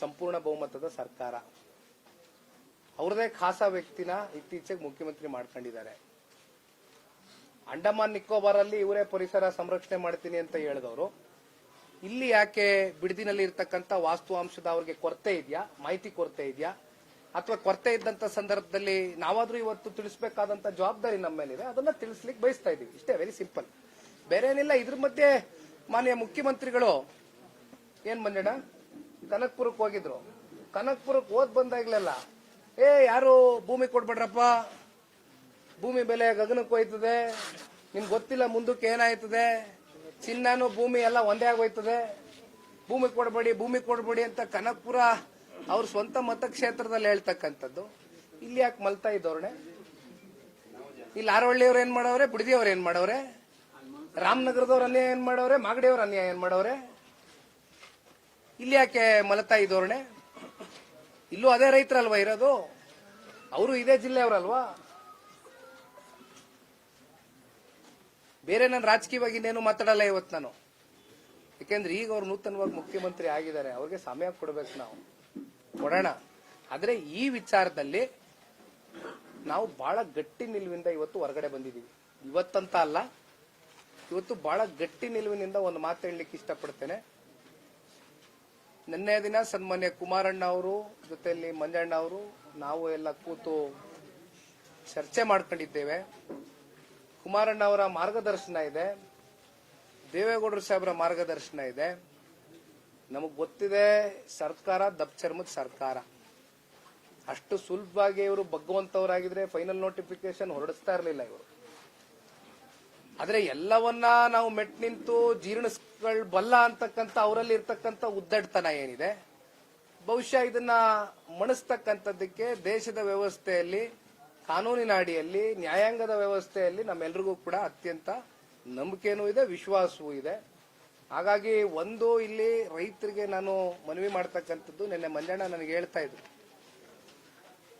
ಸಂಪೂರ್ಣ ಬಹುಮತದ ಸರ್ಕಾರ. ಅವರದೇ ಖಾಸ ವ್ಯಕ್ತಿನ ಇತ್ತೀಚೆಗೆ ಮುಖ್ಯಮಂತ್ರಿ ಮಾಡ್ಕೊಂಡಿದ್ದಾರೆ. ಅಂಡಮಾನ್ ನಿಕೋಬಾರ್ ಅಲ್ಲಿ ಇವರೇ ಪರಿಸರ ಸಂರಕ್ಷಣೆ ಮಾಡ್ತೀನಿ ಅಂತ ಹೇಳಿದವರು ಇಲ್ಲಿ ಯಾಕೆ ಬಿಡದಿನಲ್ಲಿ ಇರ್ತಕ್ಕಂಥ ವಾಸ್ತವಾಂಶದ ಅವ್ರಿಗೆ ಕೊರತೆ ಇದೆಯಾ, ಮಾಹಿತಿ ಕೊರತೆ ಇದೆಯಾ, ಅಥವಾ ಕೊರತೆ ಇದ್ದಂತ ಸಂದರ್ಭದಲ್ಲಿ ನಾವಾದ್ರೂ ಇವತ್ತು ತಿಳಿಸಬೇಕಾದಂತ ಜವಾಬ್ದಾರಿ ನಮ್ಮ ಮೇಲಿದೆ, ಅದನ್ನ ತಿಳಿಸ್ಲಿಕ್ಕೆ ಬಯಸ್ತಾ ಇದೀವಿ. ಇಷ್ಟೇ, ವೆರಿ ಸಿಂಪಲ್, ಬೇರೆ ಏನಿಲ್ಲ. ಇದ್ರ ಮಧ್ಯೆ ಮಾನ್ಯ ಮುಖ್ಯಮಂತ್ರಿಗಳು ಏನ್ ಮಂಜಣ್ಣ ಕನಕ್ಪುರಕ್ಕೆ ಹೋಗಿದ್ರು. ಕನಕ್ಪುರಕ್ಕೆ ಹೋದ್ ಬಂದಾಗ್ಲೆಲ್ಲ ಯಾರು ಭೂಮಿ ಕೊಡ್ಬೇಡ್ರಪ್ಪ, ಭೂಮಿ ಬೆಲೆ ಗಗನಕ್ಕೆ ಹೋಯ್ತದೆ, ನಿಮ್ಗೆ ಗೊತ್ತಿಲ್ಲ ಮುಂದಕ್ಕೆ ಏನಾಯ್ತದೆ, ಚಿನ್ನನು ಭೂಮಿ ಎಲ್ಲ ಒಂದೇ ಆಗೋಯ್ತದೆ, ಭೂಮಿ ಕೊಡ್ಬೇಡಿ ಅಂತ ಕನಕ್ಪುರ ಅವ್ರ ಸ್ವಂತ ಮತಕ್ಷೇತ್ರದಲ್ಲಿ ಹೇಳ್ತಕ್ಕಂಥದ್ದು. ಇಲ್ಲಿ ಯಾಕೆ ಮಲ್ತಾ ಇದ್ದವ್ರನೆ? ಇಲ್ಲಿ ಆರವಳ್ಳಿಯವ್ರು ಏನ್ ಮಾಡವ್ರೆ, ಬಿಡದಿಯವ್ರು ಏನ್ ಮಾಡವ್ರೆ, ರಾಮನಗರದವ್ರ ಅನ್ಯಾಯ ಏನ್ ಮಾಡವ್ರೆ, ಮಾಗಡಿಯವ್ರ ಅನ್ಯಾಯ ಏನ್ ಮಾಡವ್ರೆ? ಇಲ್ಲಿ ಯಾಕೆ ಮಲತಾ ಇದ್ದವ್ರನೆ? ಇಲ್ಲೂ ಅದೇ ರೈತರಲ್ವಾ ಇರೋದು, ಅವರು ಇದೇ ಜಿಲ್ಲೆಯವರಲ್ವಾ? ಬೇರೆ ನಾನು ರಾಜಕೀಯವಾಗಿ ಇನ್ನೇನು ಮಾತಾಡಲ್ಲ ಇವತ್ತು ನಾನು. ಯಾಕೆಂದ್ರೆ ಈಗ ಅವ್ರು ನೂತನವಾಗಿ ಮುಖ್ಯಮಂತ್ರಿ ಆಗಿದ್ದಾರೆ, ಅವ್ರಿಗೆ ಸಮಯ ಕೊಡ್ಬೇಕು, ನಾವು ಕೊಡೋಣ. ಆದ್ರೆ ಈ ವಿಚಾರದಲ್ಲಿ ನಾವು ಬಹಳ ಗಟ್ಟಿ ನಿಲುವಿಂದ ಇವತ್ತು ಹೊರಗಡೆ ಬಂದಿದ್ದೀವಿ. ಇವತ್ತಂತ ಅಲ್ಲ, ಇವತ್ತು ಬಹಳ ಗಟ್ಟಿ ನಿಲುವಿನಿಂದ ಒಂದು ಮಾತು ಹೇಳಲಿಕ್ಕೆ ಇಷ್ಟಪಡ್ತೇನೆ. ನಿನ್ನೆ ದಿನ ಸನ್ಮಾನ್ಯ ಕುಮಾರಣ್ಣ ಅವರು ಜೊತೆಯಲ್ಲಿ ಮಂಜಣ್ಣ ಅವರು ನಾವು ಎಲ್ಲ ಕೂತು ಚರ್ಚೆ ಮಾಡ್ಕೊಂಡಿದ್ದೇವೆ. ಕುಮಾರಣ್ಣ ಅವರ ಮಾರ್ಗದರ್ಶನ ಇದೆ, ದೇವೇಗೌಡರು ಸಾಹೇಬರ ಮಾರ್ಗದರ್ಶನ ಇದೆ. ನಮಗ್ ಗೊತ್ತಿದೆ, ಸರ್ಕಾರ ದಪ್ಪಚರ್ಮದ ಸರ್ಕಾರ. ಅಷ್ಟು ಸುಲಭವಾಗಿ ಇವರು ಬಗ್ಗುವಂತವರಾಗಿದ್ರೆ ಫೈನಲ್ ನೋಟಿಫಿಕೇಶನ್ ಹೊರಡಿಸ್ತಾ ಇರಲಿಲ್ಲ ಇವರು. ಆದ್ರೆ ಎಲ್ಲವನ್ನ ನಾವು ಮೆಟ್ ನಿಂತು ಜೀರ್ಣಿಸ್ಕೊಳ್ಬಲ್ಲ ಅಂತಕ್ಕಂಥ ಅವರಲ್ಲಿ ಇರ್ತಕ್ಕಂಥ ಉದ್ದಡ್ತನ ಏನಿದೆ, ಬಹುಶಃ ಇದನ್ನ ಮಣಿಸ್ತಕ್ಕಂಥದ್ದಕ್ಕೆ ದೇಶದ ವ್ಯವಸ್ಥೆಯಲ್ಲಿ, ಕಾನೂನಿನ ಅಡಿಯಲ್ಲಿ, ನ್ಯಾಯಾಂಗದ ವ್ಯವಸ್ಥೆಯಲ್ಲಿ ನಮ್ಮೆಲ್ರಿಗೂ ಕೂಡ ಅತ್ಯಂತ ನಂಬಿಕೆನೂ ಇದೆ, ವಿಶ್ವಾಸವೂ ಇದೆ. ಹಾಗಾಗಿ ಒಂದು ಇಲ್ಲಿ ರೈತರಿಗೆ ನಾನು ಮನವಿ ಮಾಡ್ತಕ್ಕಂಥದ್ದು, ನಿನ್ನೆ ಮಂಜಣ್ಣ ನನಗೆ ಹೇಳ್ತಾ ಇದ್ರು,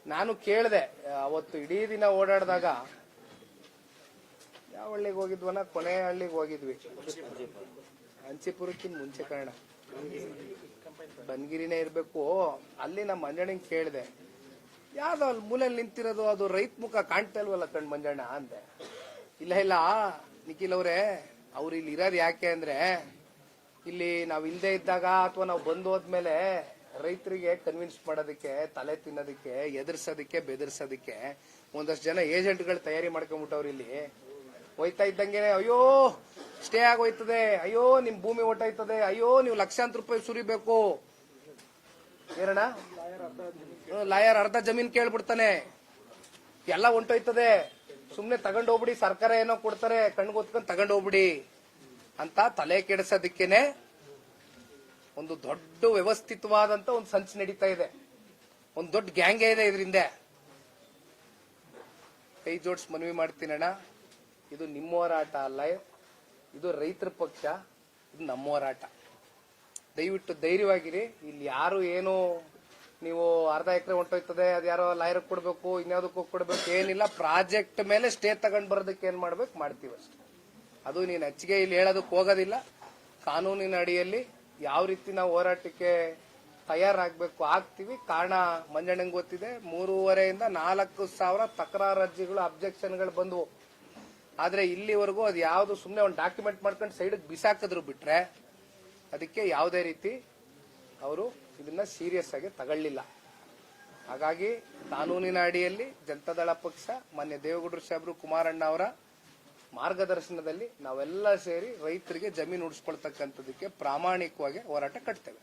ನಾನು ಕೇಳಿದೆ ಅವತ್ತು ಇಡೀ ದಿನ ಓಡಾಡಿದಾಗ, ಯಾವ ಹಳ್ಳಿಗೆ ಹೋಗಿದ್ವನ, ಕೊನೆ ಹಳ್ಳಿಗೆ ಹೋಗಿದ್ವಿ, ಅಂಚಿಪುರಕ್ಕಿಂತ ಮುಂಚೆ ಕಾರಣ ಬನ್ಗಿರಿನೇ ಇರ್ಬೇಕು. ಅಲ್ಲಿ ನಮ್ಮ ಮಂಜಣ್ಣಂಗೆ ಕೇಳಿದೆ, ಯಾವ್ದು ಅಲ್ಲಿ ಮೂಲೆಯಲ್ಲಿ ನಿಂತಿರೋದು ಅದು ರೈತ ಮುಖ ಕಾಣ್ತಾ ಇಲ್ವಲ್ಲ ಕಣ್ ಮಂಜಣ್ಣ ಅಂದೆ. ಇಲ್ಲ ನಿಖಿಲ್ ಅವ್ರೆ, ಅವ್ರು ಇಲ್ಲಿ ಇರೋದು ಯಾಕೆ ಅಂದ್ರೆ, ಇಲ್ಲಿ ನಾವ್ ಇಲ್ದೇ ಇದ್ದಾಗ ಅಥವಾ ನಾವು ಬಂದು ಹೋದ್ಮೇಲೆ ರೈತರಿಗೆ ಕನ್ವಿನ್ಸ್ ಮಾಡೋದಕ್ಕೆ, ತಲೆ ತಿನ್ನೋದಕ್ಕೆ, ಎದುರ್ಸೋದಕ್ಕೆ, ಬೆದರ್ಸೋದಕ್ಕೆ ಒಂದಷ್ಟು ಜನ ಏಜೆಂಟ್ಗಳು ತಯಾರಿ ಮಾಡ್ಕೊಂಡ್ಬಿಟ್ಟವ್ರು. ಇಲ್ಲಿ ಹೋಯ್ತಾ ಇದ್ದಂಗೆ ಅಯ್ಯೋ ಸ್ಟೇ ಆಗೋಯ್ತದೆ, ಅಯ್ಯೋ ನಿಮ್ ಭೂಮಿ ಹೊಟ್ಟೋಯ್ತದೆ, ಅಯ್ಯೋ ನೀವು ಲಕ್ಷಾಂತರ ರೂಪಾಯಿ ಸುರಿಬೇಕು, ಏನಣ್ಣ ಲಾಯರ್ ಅರ್ಧ ಜಮೀನ್ ಕೇಳ್ಬಿಡ್ತಾನೆ, ಎಲ್ಲ ಹೊಂಟೋಯ್ತದೆ, ಸುಮ್ನೆ ತಗೊಂಡೋಗ್ಬಿಡಿ, ಸರ್ಕಾರ ಏನೋ ಕೊಡ್ತಾರೆ ಕಣ್ಗೊತ್ಕೊಂಡ್ ತಗೊಂಡೋಗ್ಬಿಡಿ ಅಂತ ತಲೆ ಕೆಡಿಸೋದಕ್ಕೇನೆ ಒಂದು ದೊಡ್ಡ ವ್ಯವಸ್ಥಿತವಾದಂತ ಒಂದು ಸಂಚು ನಡೀತಾ ಇದೆ, ಒಂದು ದೊಡ್ಡ ಗ್ಯಾಂಗೇ ಇದೆ ಇದರಿಂದ. ಕೈ ಜೋಡಿಸಿ ಮನವಿ ಮಾಡ್ತೀನಣ್ಣ, ಇದು ನಿಮ್ಮ ಹೋರಾಟ ಅಲ್ಲ, ಇದು ರೈತರ ಪಕ್ಷ, ಇದು ನಮ್ಮ ಹೋರಾಟ. ದಯವಿಟ್ಟು ಧೈರ್ಯವಾಗಿರಿ. ಇಲ್ಲಿ ಯಾರು ಏನು ನೀವು ಅರ್ಧ ಎಕರೆ ಹೊಂಟೋಯ್ತದೆ, ಅದು ಯಾರೋ ಲಾಯರ್ ಕೊಡ್ಬೇಕು, ಇನ್ಯಾವುದಕ್ಕೂ ಕೊಡ್ಬೇಕು, ಏನಿಲ್ಲ. ಪ್ರಾಜೆಕ್ಟ್ ಮೇಲೆ ಸ್ಟೇ ತಗೊಂಡ್ ಬರೋದಕ್ಕೆ ಏನ್ ಮಾಡ್ಬೇಕು ಮಾಡ್ತೀವಿ ಅಷ್ಟೇ. ಅದು ನೀನು ಹೆಚ್ಚಿಗೆ ಇಲ್ಲಿ ಹೇಳೋದಕ್ಕೆ ಹೋಗೋದಿಲ್ಲ. ಕಾನೂನಿನ ಅಡಿಯಲ್ಲಿ ಯಾವ ರೀತಿ ನಾವು ಹೋರಾಟಕ್ಕೆ ತಯಾರಾಗಬೇಕು ಆಗ್ತೀವಿ. ಕಾರಣ ಮಂಜಣ್ಣಂಗೆ ಗೊತ್ತಿದೆ, 3,500 ಇಂದ 4,000 ತಕರಾರು ಅರ್ಜಿಗಳು, ಅಬ್ಜೆಕ್ಷನ್ಗಳು ಬಂದವು. ಆದ್ರೆ ಇಲ್ಲಿವರೆಗೂ ಅದು ಯಾವ್ದು ಸುಮ್ನೆ ಒಂದು ಡಾಕ್ಯುಮೆಂಟ್ ಮಾಡ್ಕೊಂಡು ಸೈಡ್ ಬಿಸಾಕಿದ್ರು ಬಿಟ್ರೆ ಅದಕ್ಕೆ ಯಾವುದೇ ರೀತಿ ಅವರು ಇದನ್ನ ಸೀರಿಯಸ್ ಆಗಿ ತಗೊಳ್ಳಿಲ್ಲ. ಹಾಗಾಗಿ ಕಾನೂನಿನ ಅಡಿಯಲ್ಲಿ ಜನತಾದಳ ಪಕ್ಷ ಮಾನ್ಯ ದೇವೇಗೌಡರು ಸಾಹೇಬರು, ಕುಮಾರಣ್ಣ ಅವರ ಮಾರ್ಗದರ್ಶನದಲ್ಲಿ ನಾವೆಲ್ಲ ಸೇರಿ ರೈತರಿಗೆ ಜಮೀನು ಉಳಿಸ್ಕೊಳ್ತಕ್ಕಂಥದಕ್ಕೆ ಪ್ರಾಮಾಣಿಕವಾಗಿ ಹೋರಾಟ ಕಟ್ತೇವೆ.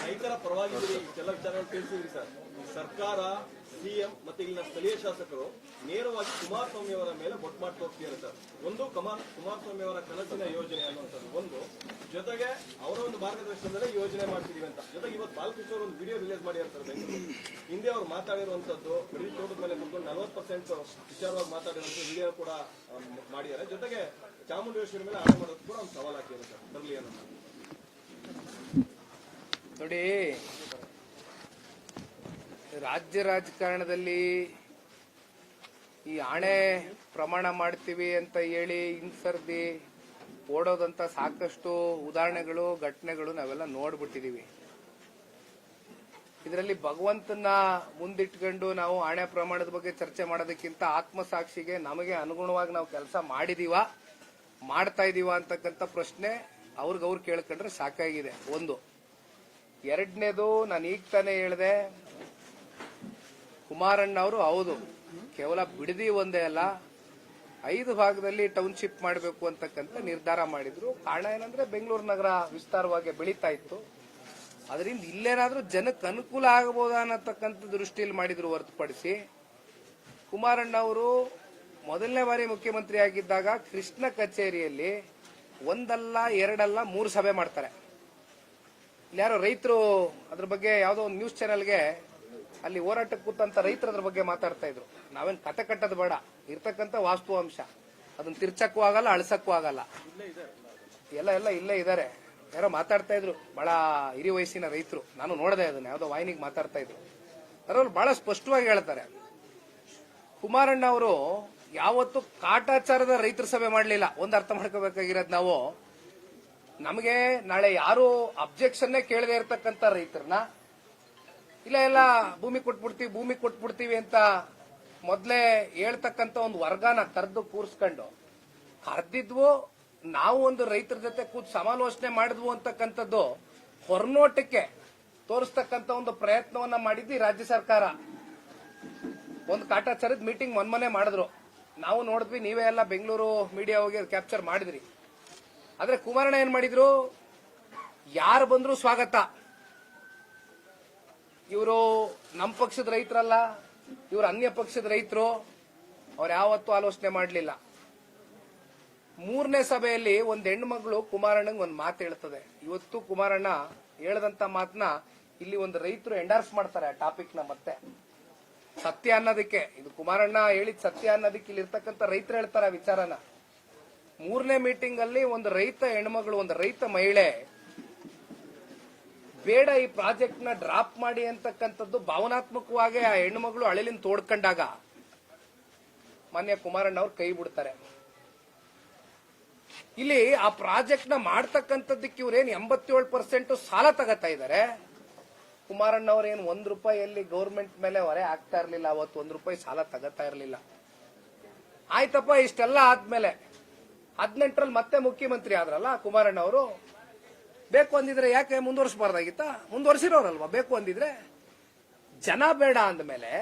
ರೈತರ ಪರವಾಗಿ ಕೆಲ ವಿಚಾರಗಳು ತಿಳಿಸಿದ್ರಿ ಸರ್. ಸರ್ಕಾರ, ಸಿಎಂ ಮತ್ತೆ ಇಲ್ಲಿನ ಸ್ಥಳೀಯ ಶಾಸಕರು ನೇರವಾಗಿ ಕುಮಾರಸ್ವಾಮಿ ಅವರ ಮೇಲೆ ಬೊಟ್ಟು ಮಾಡ್ತಾ ಹೋಗ್ತಿದ್ದಾರೆ ಸರ್. ಒಂದು ಕುಮಾರಸ್ವಾಮಿ ಅವರ ಕನಸಿನ ಯೋಜನೆ ಅನ್ನುವಂಥದ್ದು ಒಂದು, ಜೊತೆಗೆ ಅವರ ಒಂದು ಮಾರ್ಗದರ್ಶನದಲ್ಲೇ ಯೋಜನೆ ಮಾಡ್ತಿದೀವಿ ಅಂತ. ಜೊತೆಗೆ ಇವತ್ತು ಬಾಲಕೃಷ್ಣ ಅವರು ಒಂದು ವಿಡಿಯೋ ರಿಲೀಸ್ ಮಾಡಿ ಇರ್ತಾರೆ. ಹಿಂದೆ ಅವರು ಮಾತಾಡಿರುವಂತದ್ದು ಬರೀ ತೋಟದ ಮೇಲೆ ಕುತ್ಕೊಂಡು 40% ವಿಚಾರವಾಗಿ ಮಾತಾಡಿರುವಂತ ವಿಡಿಯೋ ಕೂಡ ಮಾಡಿದ್ದಾರೆ. ಜೊತೆಗೆ ಚಾಮುಂಡೇಶ್ವರಿ ಮೇಲೆ ಆಟ ಮಾಡೋದು ಕೂಡ ಒಂದು ಸವಾಲು ಹಾಕಿದ್ದಾರೆ ಸರ್. ಬರಲಿ ಅನ್ನೋ ನೋಡಿ, ರಾಜ್ಯ ರಾಜಕಾರಣದಲ್ಲಿ ಈ ಆಣೆ ಪ್ರಮಾಣ ಮಾಡ್ತೀವಿ ಅಂತ ಹೇಳಿ ಹಿಂಸರ್ದಿ ಓಡೋದಂತ ಸಾಕಷ್ಟು ಉದಾಹರಣೆಗಳು ಘಟನೆಗಳು ನಾವೆಲ್ಲ ನೋಡ್ಬಿಟ್ಟಿದೀವಿ. ಇದರಲ್ಲಿ ಭಗವಂತನ ಮುಂದಿಟ್ಕೊಂಡು ನಾವು ಆಣೆ ಪ್ರಮಾಣದ ಬಗ್ಗೆ ಚರ್ಚೆ ಮಾಡೋದಕ್ಕಿಂತ ಆತ್ಮಸಾಕ್ಷಿಗೆ ನಮಗೆ ಅನುಗುಣವಾಗಿ ನಾವು ಕೆಲಸ ಮಾಡಿದೀವ, ಮಾಡ್ತಾ ಇದೀವ ಅಂತಕ್ಕಂಥ ಪ್ರಶ್ನೆ ಅವ್ರಿಗವ್ರು ಕೇಳ್ಕೊಂಡ್ರೆ ಸಾಕಾಗಿದೆ. ಒಂದು. ಎರಡನೇದು, ನಾನು ಈಗ ತಾನೇ ಹೇಳಿದೆ, ಕುಮಾರಣ್ಣ ಅವರು ಹೌದು ಕೇವಲ ಬಿಡದಿ ಒಂದೇ ಅಲ್ಲ 5 ಭಾಗದಲ್ಲಿ ಟೌನ್ಶಿಪ್ ಮಾಡಬೇಕು ಅಂತಕ್ಕಂಥ ನಿರ್ಧಾರ ಮಾಡಿದ್ರು. ಕಾರಣ ಏನಂದ್ರೆ ಬೆಂಗಳೂರು ನಗರ ವಿಸ್ತಾರವಾಗಿ ಬೆಳೀತಾ ಇತ್ತು. ಅದರಿಂದ ಇಲ್ಲೇನಾದ್ರೂ ಜನಕ್ಕೆ ಅನುಕೂಲ ಆಗಬಹುದಾ ಅನ್ನತಕ್ಕಂಥ ದೃಷ್ಟಿಯಲ್ಲಿ ಮಾಡಿದ್ರು ಹೊರತುಪಡಿಸಿ, ಕುಮಾರಣ್ಣ ಅವರು ಮೊದಲನೇ ಬಾರಿ ಮುಖ್ಯಮಂತ್ರಿ ಆಗಿದ್ದಾಗ ಕೃಷ್ಣ ಕಚೇರಿಯಲ್ಲಿ ಒಂದಲ್ಲ ಎರಡಲ್ಲ 3 ಸಭೆ ಮಾಡ್ತಾರೆ. ಯಾರೋ ರೈತರು ಅದ್ರ ಬಗ್ಗೆ ಯಾವುದೋ ಒಂದು ನ್ಯೂಸ್ ಚಾನೆಲ್ಗೆ ಅಲ್ಲಿ ಹೋರಾಟಕ್ಕೆ ಕೂತಂತ ರೈತರು ಅದ್ರ ಬಗ್ಗೆ ಮಾತಾಡ್ತಾ ಇದ್ರು. ನಾವೇನ್ ಕತೆ ಕಟ್ಟೋದು ಬೇಡ, ಇರ್ತಕ್ಕಂಥ ವಾಸ್ತವಾಂಶ ಅದನ್ನ ತಿರ್ಚಕ್ಕೂ ಆಗಲ್ಲ, ಅಳಿಸಕ್ಕೂ ಆಗಲ್ಲ. ಎಲ್ಲ ಇಲ್ಲೇ ಇದ್ದಾರೆ. ಯಾರೋ ಮಾತಾಡ್ತಾ ಇದ್ರು, ಬಹಳ ಹಿರಿಯ ವಯಸ್ಸಿನ ರೈತರು, ನಾನು ನೋಡದೆ ಅದನ್ನ, ಯಾವ್ದೋ ವಾಹಿನಿಗೆ ಮಾತಾಡ್ತಾ ಇದ್ರು. ಅದರಲ್ಲಿ ಬಹಳ ಸ್ಪಷ್ಟವಾಗಿ ಹೇಳ್ತಾರೆ, ಕುಮಾರಣ್ಣ ಅವರು ಯಾವತ್ತು ಕಾಟಾಚಾರದ ರೈತರ ಸಭೆ ಮಾಡಲಿಲ್ಲ. ಒಂದು ಅರ್ಥ ಮಾಡ್ಕೋಬೇಕಾಗಿರೋದು ನಾವು, ನಮಗೆ ನಾಳೆ ಯಾರು ಅಬ್ಜೆಕ್ಷನ್ನೇ ಕೇಳದೆ ಇರತಕ್ಕಂಥ ರೈತರನ್ನ ಇಲ್ಲ ಭೂಮಿ ಕೊಟ್ಬಿಡ್ತೀವಿ ಅಂತ ಮೊದಲೇ ಹೇಳ್ತಕ್ಕಂಥ ಒಂದು ವರ್ಗನ ಕರೆದು ಕೂರಿಸ್ಕೊಂಡು ಕರೆದಿದ್ವು. ನಾವು ಒಂದು ರೈತರ ಜೊತೆ ಕೂತ್ ಸಮಾಲೋಚನೆ ಮಾಡಿದ್ವು ಅಂತಕ್ಕಂಥದ್ದು ಹೊರನೋಟಕ್ಕೆ ತೋರಿಸ್ತಕ್ಕಂಥ ಒಂದು ಪ್ರಯತ್ನವನ್ನ ಮಾಡಿದ್ವಿ ರಾಜ್ಯ ಸರ್ಕಾರ. ಒಂದು ಕಾಟಾಚಾರದ ಮೀಟಿಂಗ್ ಮೊನ್ನೆ ಮಾಡಿದ್ರು, ನಾವು ನೋಡಿದ್ವಿ, ನೀವೇ ಎಲ್ಲ ಬೆಂಗಳೂರು ಮೀಡಿಯಾ ಹೋಗಿ ಕ್ಯಾಪ್ಚರ್ ಮಾಡಿದ್ರಿ. ಆದ್ರೆ ಕುಮಾರಣ್ಣ ಏನ್ ಮಾಡಿದ್ರು, ಯಾರು ಬಂದ್ರು ಸ್ವಾಗತ, ಇವರು ನಮ್ಮ ಪಕ್ಷದ ರೈತರಲ್ಲ, ಇವರು ಅನ್ಯ ಪಕ್ಷದ ರೈತರು, ಅವ್ರು ಯಾವತ್ತೂ ಆಲೋಚನೆ ಮಾಡಲಿಲ್ಲ. 3ನೇ ಸಭೆಯಲ್ಲಿ ಒಂದ್ ಹೆಣ್ಣು ಮಗಳು ಕುಮಾರಣ್ಣಂಗ್ ಒಂದ್ ಮಾತು ಹೇಳ್ತದೆ. ಇವತ್ತು ಕುಮಾರಣ್ಣ ಹೇಳದಂತ ಮಾತನ್ನ ಇಲ್ಲಿ ಒಂದು ರೈತರು ಎಂಡಾರ್ಸ್ ಮಾಡ್ತಾರೆ ಆ ಟಾಪಿಕ್ ನ. ಮತ್ತೆ ಸತ್ಯ ಅನ್ನೋದಕ್ಕೆ, ಇದು ಕುಮಾರಣ್ಣ ಹೇಳಿದ ಸತ್ಯ ಅನ್ನೋದಕ್ಕೆ ಇಲ್ಲಿ ಇರ್ತಕ್ಕಂಥ ರೈತರು ಹೇಳ್ತಾರೆ ಆ ವಿಚಾರನ. 3ನೇ ಮೀಟಿಂಗ್ ಅಲ್ಲಿ ಒಂದು ರೈತ ಹೆಣ್ಮಗಳು, ಒಂದು ರೈತ ಮಹಿಳೆ ಬೇಡ ಈ ಪ್ರಾಜೆಕ್ಟ್ ನ ಡ್ರಾಪ್ ಮಾಡಿ ಅಂತಕ್ಕಂಥದ್ದು ಭಾವನಾತ್ಮಕವಾಗಿ ಆ ಹೆಣ್ಣುಮಗಳು ಅಳಿಲಿನ ತೋಡ್ಕೊಂಡಾಗ ಮಾನ್ಯ ಕುಮಾರಣ್ಣ ಅವ್ರು ಕೈ ಬಿಡ್ತಾರೆ. ಇಲ್ಲಿ ಆ ಪ್ರಾಜೆಕ್ಟ್ ನ ಮಾಡ್ತಕ್ಕಂಥದ್ದಕ್ಕೆ ಇವ್ರೇನ್ 87% ಸಾಲ ತಗೋತಾ ಇದ್ದಾರೆ. ಕುಮಾರಣ್ಣ ಅವ್ರೇನು ₹1 ಗೌರ್ಮೆಂಟ್ ಮೇಲೆ ಹೊರೆ ಆಗ್ತಾ ಇರ್ಲಿಲ್ಲ, ಅವತ್ತು ₹1 ಸಾಲ ತಗೋತಾ ಇರ್ಲಿಲ್ಲ. ಆಯ್ತಪ್ಪ, ಇಷ್ಟೆಲ್ಲ ಆದ್ಮೇಲೆ 18ರಲ್ಲಿ ಮತ್ತೆ ಮುಖ್ಯಮಂತ್ರಿ ಆದ್ರಲ್ಲ ಕುಮಾರಣ್ಣ ಅವರು. ಬೇಕು ಅಂದಿದ್ರೆ ಯಾಕೆ ಮುಂದುವರಿಸಬಾರ್ದಾಗಿತ್ತ? ಮುಂದುವರಿಸಿರೋರಲ್ವಾ ಬೇಕು ಅಂದಿದ್ರೆ. ಜನ ಬೇಡ ಅಂದ್ಮೇಲೆ,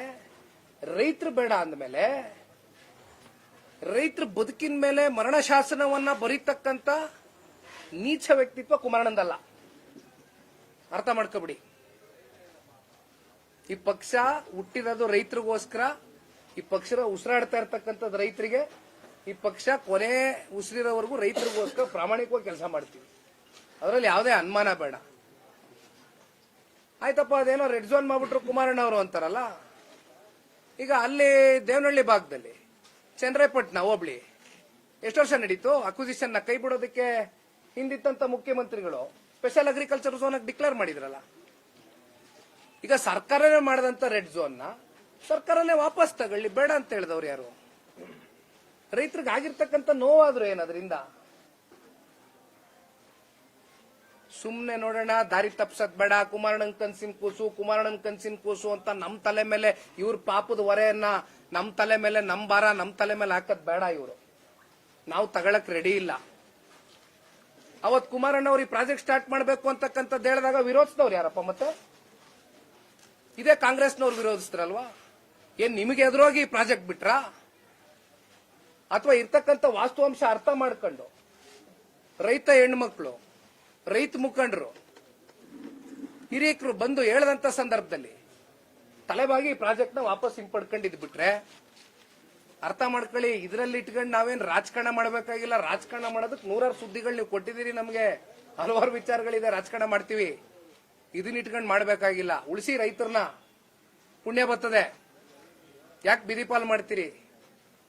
ರೈತರು ಬೇಡ ಅಂದ್ಮೇಲೆ, ರೈತರ ಬದುಕಿನ ಮೇಲೆ ಮರಣ ಶಾಸನವನ್ನ ಬರೀತಕ್ಕಂತ ನೀಚ ವ್ಯಕ್ತಿತ್ವ ಕುಮಾರಣ್ಣಂದಲ್ಲ. ಅರ್ಥ ಮಾಡ್ಕೊಬಿಡಿ. ಈ ಪಕ್ಷ ಹುಟ್ಟಿರೋದು ರೈತರಿಗೋಸ್ಕರ, ಈ ಪಕ್ಷ ಉಸಿರಾಡ್ತಾ ಇರ್ತಕ್ಕಂಥದ್ದು ರೈತರಿಗೆ, ಈ ಪಕ್ಷ ಕೊನೆ ಉಸಿರಿರೋವರೆಗೂ ರೈತರಿಗೋಸ್ಕರ ಪ್ರಾಮಾಣಿಕವಾಗಿ ಕೆಲಸ ಮಾಡ್ತೀವಿ. ಅದರಲ್ಲಿ ಯಾವುದೇ ಅನುಮಾನ ಬೇಡ. ಆಯ್ತಪ್ಪ, ಅದೇನೋ ರೆಡ್ ಝೋನ್ ಮಾಡ್ಬಿಟ್ರು ಕುಮಾರಣ್ಣ ಅವರು ಅಂತಾರಲ್ಲ. ಈಗ ಅಲ್ಲಿ ದೇವನಹಳ್ಳಿ ಭಾಗದಲ್ಲಿ ಚನ್ನರಾಯಪಟ್ಟಣ ಹೋಬಳಿ ಎಷ್ಟು ವರ್ಷ ನಡೀತು ಅಕ್ವಿಸಿಷನ್ ನ ಕೈ ಬಿಡೋದಕ್ಕೆ ಹಿಂದಿತ್ತಂತ ಮುಖ್ಯಮಂತ್ರಿಗಳು ಸ್ಪೆಷಲ್ ಅಗ್ರಿಕಲ್ಚರ್ ಝೋನ್ ಡಿಕ್ಲೇರ್ ಮಾಡಿದ್ರಲ್ಲ. ಈಗ ಸರ್ಕಾರನೇ ಮಾಡದಂತ ರೆಡ್ ಝೋನ್ ನ ಸರ್ಕಾರನೇ ವಾಪಸ್ ತಗೊಳ್ಳಿ, ಬೇಡ ಅಂತ ಹೇಳಿದವ್ರು ಯಾರು? ರೈತರಿಗೆ ಆಗಿರ್ತಕ್ಕಂಥ ನೋವಾದ್ರು ಏನದ್ರಿಂದ? ಸುಮ್ನೆ ನೋಡೋಣ, ದಾರಿ ತಪ್ಸದ್ ಬೇಡ, ಕುಮಾರಣ್ಣನ್ ಕನ್ಸಿನ ಕೂಸು ಅಂತ ನಮ್ ತಲೆ ಮೇಲೆ ಇವ್ರ ಪಾಪದ ಹೊರೆಯನ್ನ ನಮ್ ತಲೆ ಮೇಲೆ, ನಮ್ ಭಾರ ನಮ್ ತಲೆ ಮೇಲೆ ಹಾಕದ್ ಬೇಡ. ಇವರು ನಾವು ತಗೊಳಕ್ ರೆಡಿ ಇಲ್ಲ. ಅವತ್ ಕುಮಾರಣ್ಣ ಅವ್ರು ಈ ಪ್ರಾಜೆಕ್ಟ್ ಸ್ಟಾರ್ಟ್ ಮಾಡ್ಬೇಕು ಅಂತಕ್ಕಂಥದ್ದು ಹೇಳಿದಾಗ ವಿರೋಧಿಸಿದವ್ರು ಯಾರಪ್ಪ? ಮತ್ತೆ ಇದೇ ಕಾಂಗ್ರೆಸ್ನವ್ರು ವಿರೋಧಿಸ್ತಾರಲ್ವಾ? ಏನ್ ನಿಮಗೆ ಎದುರೋಗಿ ಈ ಪ್ರಾಜೆಕ್ಟ್ ಬಿಟ್ರಾ? ಅಥವಾ ಇರ್ತಕ್ಕಂಥ ವಾಸ್ತವಾಂಶ ಅರ್ಥ ಮಾಡ್ಕೊಂಡು ರೈತ ಹೆಣ್ಮಕ್ಳು, ರೈತ ಮುಖಂಡರು, ಹಿರಿಯಕರು ಬಂದು ಹೇಳದಂತ ಸಂದರ್ಭದಲ್ಲಿ ತಲೆಬಾಗಿ ಈ ಪ್ರಾಜೆಕ್ಟ್ ನ ವಾಪಸ್ ಹಿಂಪಡ್ಕೊಂಡಿದ್ ಬಿಟ್ರೆ ಅರ್ಥ ಮಾಡ್ಕೊಳ್ಳಿ. ಇದರಲ್ಲಿ ಇಟ್ಕೊಂಡು ನಾವೇನ್ ರಾಜಕಾರಣ ಮಾಡಬೇಕಾಗಿಲ್ಲ. ರಾಜಕಾರಣ ಮಾಡೋದಕ್ಕೆ 100 ಸುದ್ದಿಗಳು ನೀವು ಕೊಟ್ಟಿದ್ದೀರಿ ನಮಗೆ, ಹಲವಾರು ವಿಚಾರಗಳಿದೆ, ರಾಜಕಾರಣ ಮಾಡ್ತೀವಿ. ಇದನ್ನ ಇಟ್ಕೊಂಡು ಮಾಡಬೇಕಾಗಿಲ್ಲ. ಉಳಿಸಿ ರೈತರನ್ನ, ಪುಣ್ಯ ಬರ್ತದೆ. ಯಾಕೆ ಬಿದಿಪಾಲ್ ಮಾಡ್ತೀರಿ?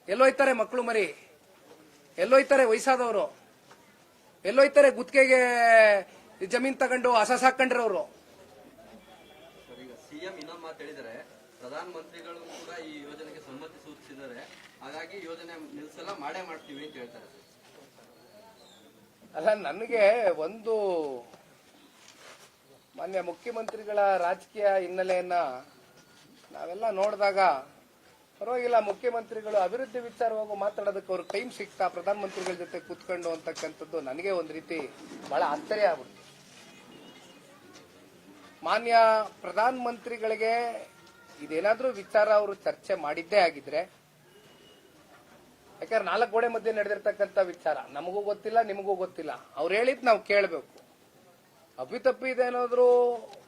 ಎಲ್ಲೋಯ್ತಾರೆ ಮಕ್ಕಳು ಮರಿ? ಎಲ್ಲೋಯ್ತಾರೆ ವಯಸ್ಸಾದವರು? ಎಲ್ಲೋಯ್ತಾರೆ ಗುತ್ತಿಗೆಗೆ ಜಮೀನ್ ತಗೊಂಡು ಹಸ ಸಾಕೊಂಡಿರೋರು? ಈಗ ಸಿಎಂ ಇನ್ನೊಂದು ಮಾತು ಹೇಳಿದರೆ, ಪ್ರಧಾನಮಂತ್ರಿಗಳು ಕೂಡ ಈ ಯೋಜನೆಗೆ ಸಮ್ಮತಿ ಸೂಚಿಸಿದ್ದಾರೆ. ಹಾಗಾಗಿ ಯೋಜನೆ ನಿಲ್ಸಲ್ಲ, ಮಾಡೇ ಮಾಡ್ತೀವಿ ಅಂತ ಹೇಳ್ತಾರೆ. ಅಲ್ಲ, ನನಗೆ ಒಂದು ಮಾನ್ಯ ಮುಖ್ಯಮಂತ್ರಿಗಳ ರಾಜಕೀಯ ಹಿನ್ನೆಲೆಯನ್ನ ನಾವೆಲ್ಲ ನೋಡಿದಾಗ ಪರವಾಗಿಲ್ಲ, ಮುಖ್ಯಮಂತ್ರಿಗಳು ಅಭಿವೃದ್ಧಿ ವಿಚಾರವಾಗಿ ಮಾತಾಡೋದಕ್ಕೆ ಅವ್ರ ಟೈಮ್ ಸಿಗ್ತಾ ಪ್ರಧಾನಮಂತ್ರಿಗಳ ಜೊತೆ ಕೂತ್ಕೊಂಡು ಅಂತಕ್ಕಂಥದ್ದು ನನಗೆ ಒಂದು ರೀತಿ ಬಹಳ ಆಶ್ಚರ್ಯ ಆಗ್ಬಿಡ್ತು. ಮಾನ್ಯ ಪ್ರಧಾನಮಂತ್ರಿಗಳಿಗೆ ಇದೇನಾದ್ರೂ ವಿಚಾರ ಅವರು ಚರ್ಚೆ ಮಾಡಿದ್ದೇ ಆಗಿದ್ರೆ, ಯಾಕಂದ್ರೆ 4 ಗೋಡೆ ಮಧ್ಯೆ ನಡೆದಿರ್ತಕ್ಕಂಥ ವಿಚಾರ ನಮಗೂ ಗೊತ್ತಿಲ್ಲ, ನಿಮಗೂ ಗೊತ್ತಿಲ್ಲ, ಅವ್ರು ಹೇಳಿದ್ ನಾವು ಕೇಳಬೇಕು. ಅಪ್ಪಿತಪ್ಪಿ ಇದೇನಾದ್ರೂ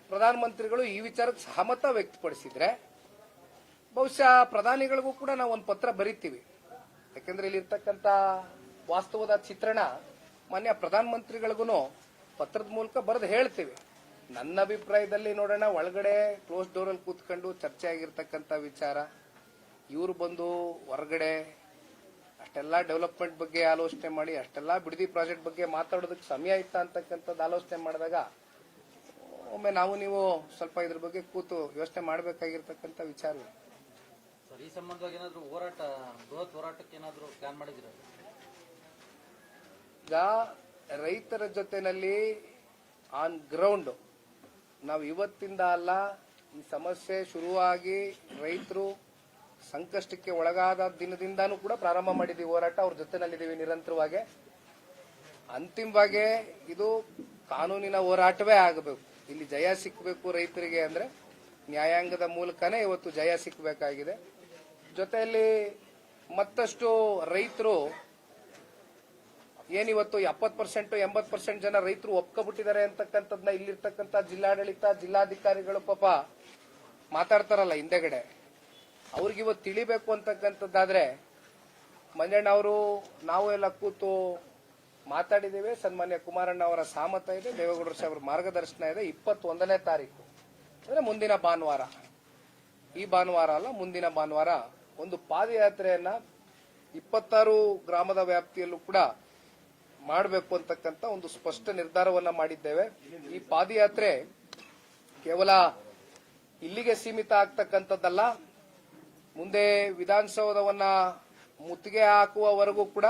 ಪ್ರಧಾನಮಂತ್ರಿಗಳು ಈ ವಿಚಾರಕ್ಕೆ ಸಹಮತ ವ್ಯಕ್ತಪಡಿಸಿದ್ರೆ ಬಹುಶಃ ಪ್ರಧಾನಿಗಳಿಗೂ ಕೂಡ ನಾವು ಒಂದು ಪತ್ರ ಬರೀತೀವಿ. ಯಾಕಂದ್ರೆ ಇಲ್ಲಿರ್ತಕ್ಕಂಥ ವಾಸ್ತವದ ಚಿತ್ರಣ ಮಾನ್ಯ ಪ್ರಧಾನಮಂತ್ರಿಗಳಿಗೂ ಪತ್ರದ ಮೂಲಕ ಬರೆದು ಹೇಳ್ತೀವಿ. ನನ್ನ ಅಭಿಪ್ರಾಯದಲ್ಲಿ ನೋಡೋಣ, ಒಳಗಡೆ ಕ್ಲೋಸ್ ಡೋರ್ ಅಲ್ಲಿ ಕೂತ್ಕೊಂಡು ಚರ್ಚೆ ಆಗಿರ್ತಕ್ಕಂಥ ವಿಚಾರ, ಇವರು ಬಂದು ಹೊರಗಡೆ ಅಷ್ಟೆಲ್ಲ ಡೆವಲಪ್ಮೆಂಟ್ ಬಗ್ಗೆ ಆಲೋಚನೆ ಮಾಡಿ, ಅಷ್ಟೆಲ್ಲ ಬಿಡದಿ ಪ್ರಾಜೆಕ್ಟ್ ಬಗ್ಗೆ ಮಾತಾಡೋದಕ್ಕೆ ಸಮಯ ಇತ್ತ ಅಂತಕ್ಕಂಥದ್ದು ಆಲೋಚನೆ ಮಾಡಿದಾಗ ಒಮ್ಮೆ ನಾವು ನೀವು ಸ್ವಲ್ಪ ಇದ್ರ ಬಗ್ಗೆ ಕೂತು ಯೋಚನೆ ಮಾಡಬೇಕಾಗಿರ್ತಕ್ಕಂಥ ವಿಚಾರ. ಸರ್, ಈ ಸಂಬಂಧವಾಗಿ ಏನಾದ್ರು ಬೃಹತ್ ಹೋರಾಟಕ್ಕೆ ಏನಾದ್ರು ಪ್ಲಾನ್ ಮಾಡಿದಿರ? ಈಗ ರೈತರ ಜೊತೆನಲ್ಲಿ ಆನ್ ಗ್ರೌಂಡ್ ನಾವು ಇವತ್ತಿಂದ ಅಲ್ಲ, ಈ ಸಮಸ್ಯೆ ಶುರುವಾಗಿ ರೈತರು ಸಂಕಷ್ಟಕ್ಕೆ ಒಳಗಾದ ದಿನದಿಂದಾನೂ ಕೂಡ ಪ್ರಾರಂಭ ಮಾಡಿದೀವಿ ಹೋರಾಟ. ಅವ್ರ ಜೊತೆನಲ್ಲಿದ್ದೀವಿ ನಿರಂತರವಾಗಿ. ಅಂತಿಮವಾಗಿ ಇದು ಕಾನೂನಿನ ಹೋರಾಟವೇ ಆಗಬೇಕು. ಇಲ್ಲಿ ಜಯ ಸಿಕ್ಕಬೇಕು ರೈತರಿಗೆ ಅಂದ್ರೆ ನ್ಯಾಯಾಂಗದ ಮೂಲಕನೇ ಇವತ್ತು ಜಯ ಸಿಕ್ಕಬೇಕಾಗಿದೆ. ಜೊತೆಯಲ್ಲಿ ಮತ್ತಷ್ಟು ರೈತರು ಏನಿವತ್ತು 70% 80% ಜನ ರೈತರು ಒಪ್ಕೊಬಿಟ್ಟಿದ್ದಾರೆ ಅಂತಕ್ಕಂಥದ್ನ ಇಲ್ಲಿರ್ತಕ್ಕಂಥ ಜಿಲ್ಲಾಡಳಿತ, ಜಿಲ್ಲಾಧಿಕಾರಿಗಳು ಪಾಪ ಮಾತಾಡ್ತಾರಲ್ಲ ಹಿಂದೆಗಡೆ, ಅವ್ರಿಗೆ ಇವತ್ತು ತಿಳಿಬೇಕು ಅಂತಕ್ಕಂಥದ್ದಾದ್ರೆ ಮಂಜಣ್ಣ ಅವರು ನಾವು ಎಲ್ಲ ಕೂತು ಮಾತಾಡಿದ್ದೇವೆ. ಸನ್ಮಾನ್ಯ ಕುಮಾರಣ್ಣ ಅವರ ಸಾಮತ ಇದೆ, ದೇವೇಗೌಡರ ಸಾಹೇಬ್ರ ಮಾರ್ಗದರ್ಶನ ಇದೆ. 21ನೇ ತಾರೀಕು ಅಂದ್ರೆ ಮುಂದಿನ ಭಾನುವಾರ, ಈ ಭಾನುವಾರ ಅಲ್ಲ ಮುಂದಿನ ಭಾನುವಾರ ಒಂದು ಪಾದಯಾತ್ರೆಯನ್ನ 26 ಗ್ರಾಮದ ವ್ಯಾಪ್ತಿಯಲ್ಲೂ ಕೂಡ ಮಾಡಬೇಕು ಅಂತಕ್ಕಂಥ ಒಂದು ಸ್ಪಷ್ಟ ನಿರ್ಧಾರವನ್ನ ಮಾಡಿದ್ದೇವೆ. ಈ ಪಾದಯಾತ್ರೆ ಕೇವಲ ಇಲ್ಲಿಗೆ ಸೀಮಿತ ಆಗ್ತಕ್ಕಂಥದ್ದಲ್ಲ, ಮುಂದೆ ವಿಧಾನಸೌಧವನ್ನ ಮುತ್ತಿಗೆ ಹಾಕುವವರೆಗೂ ಕೂಡ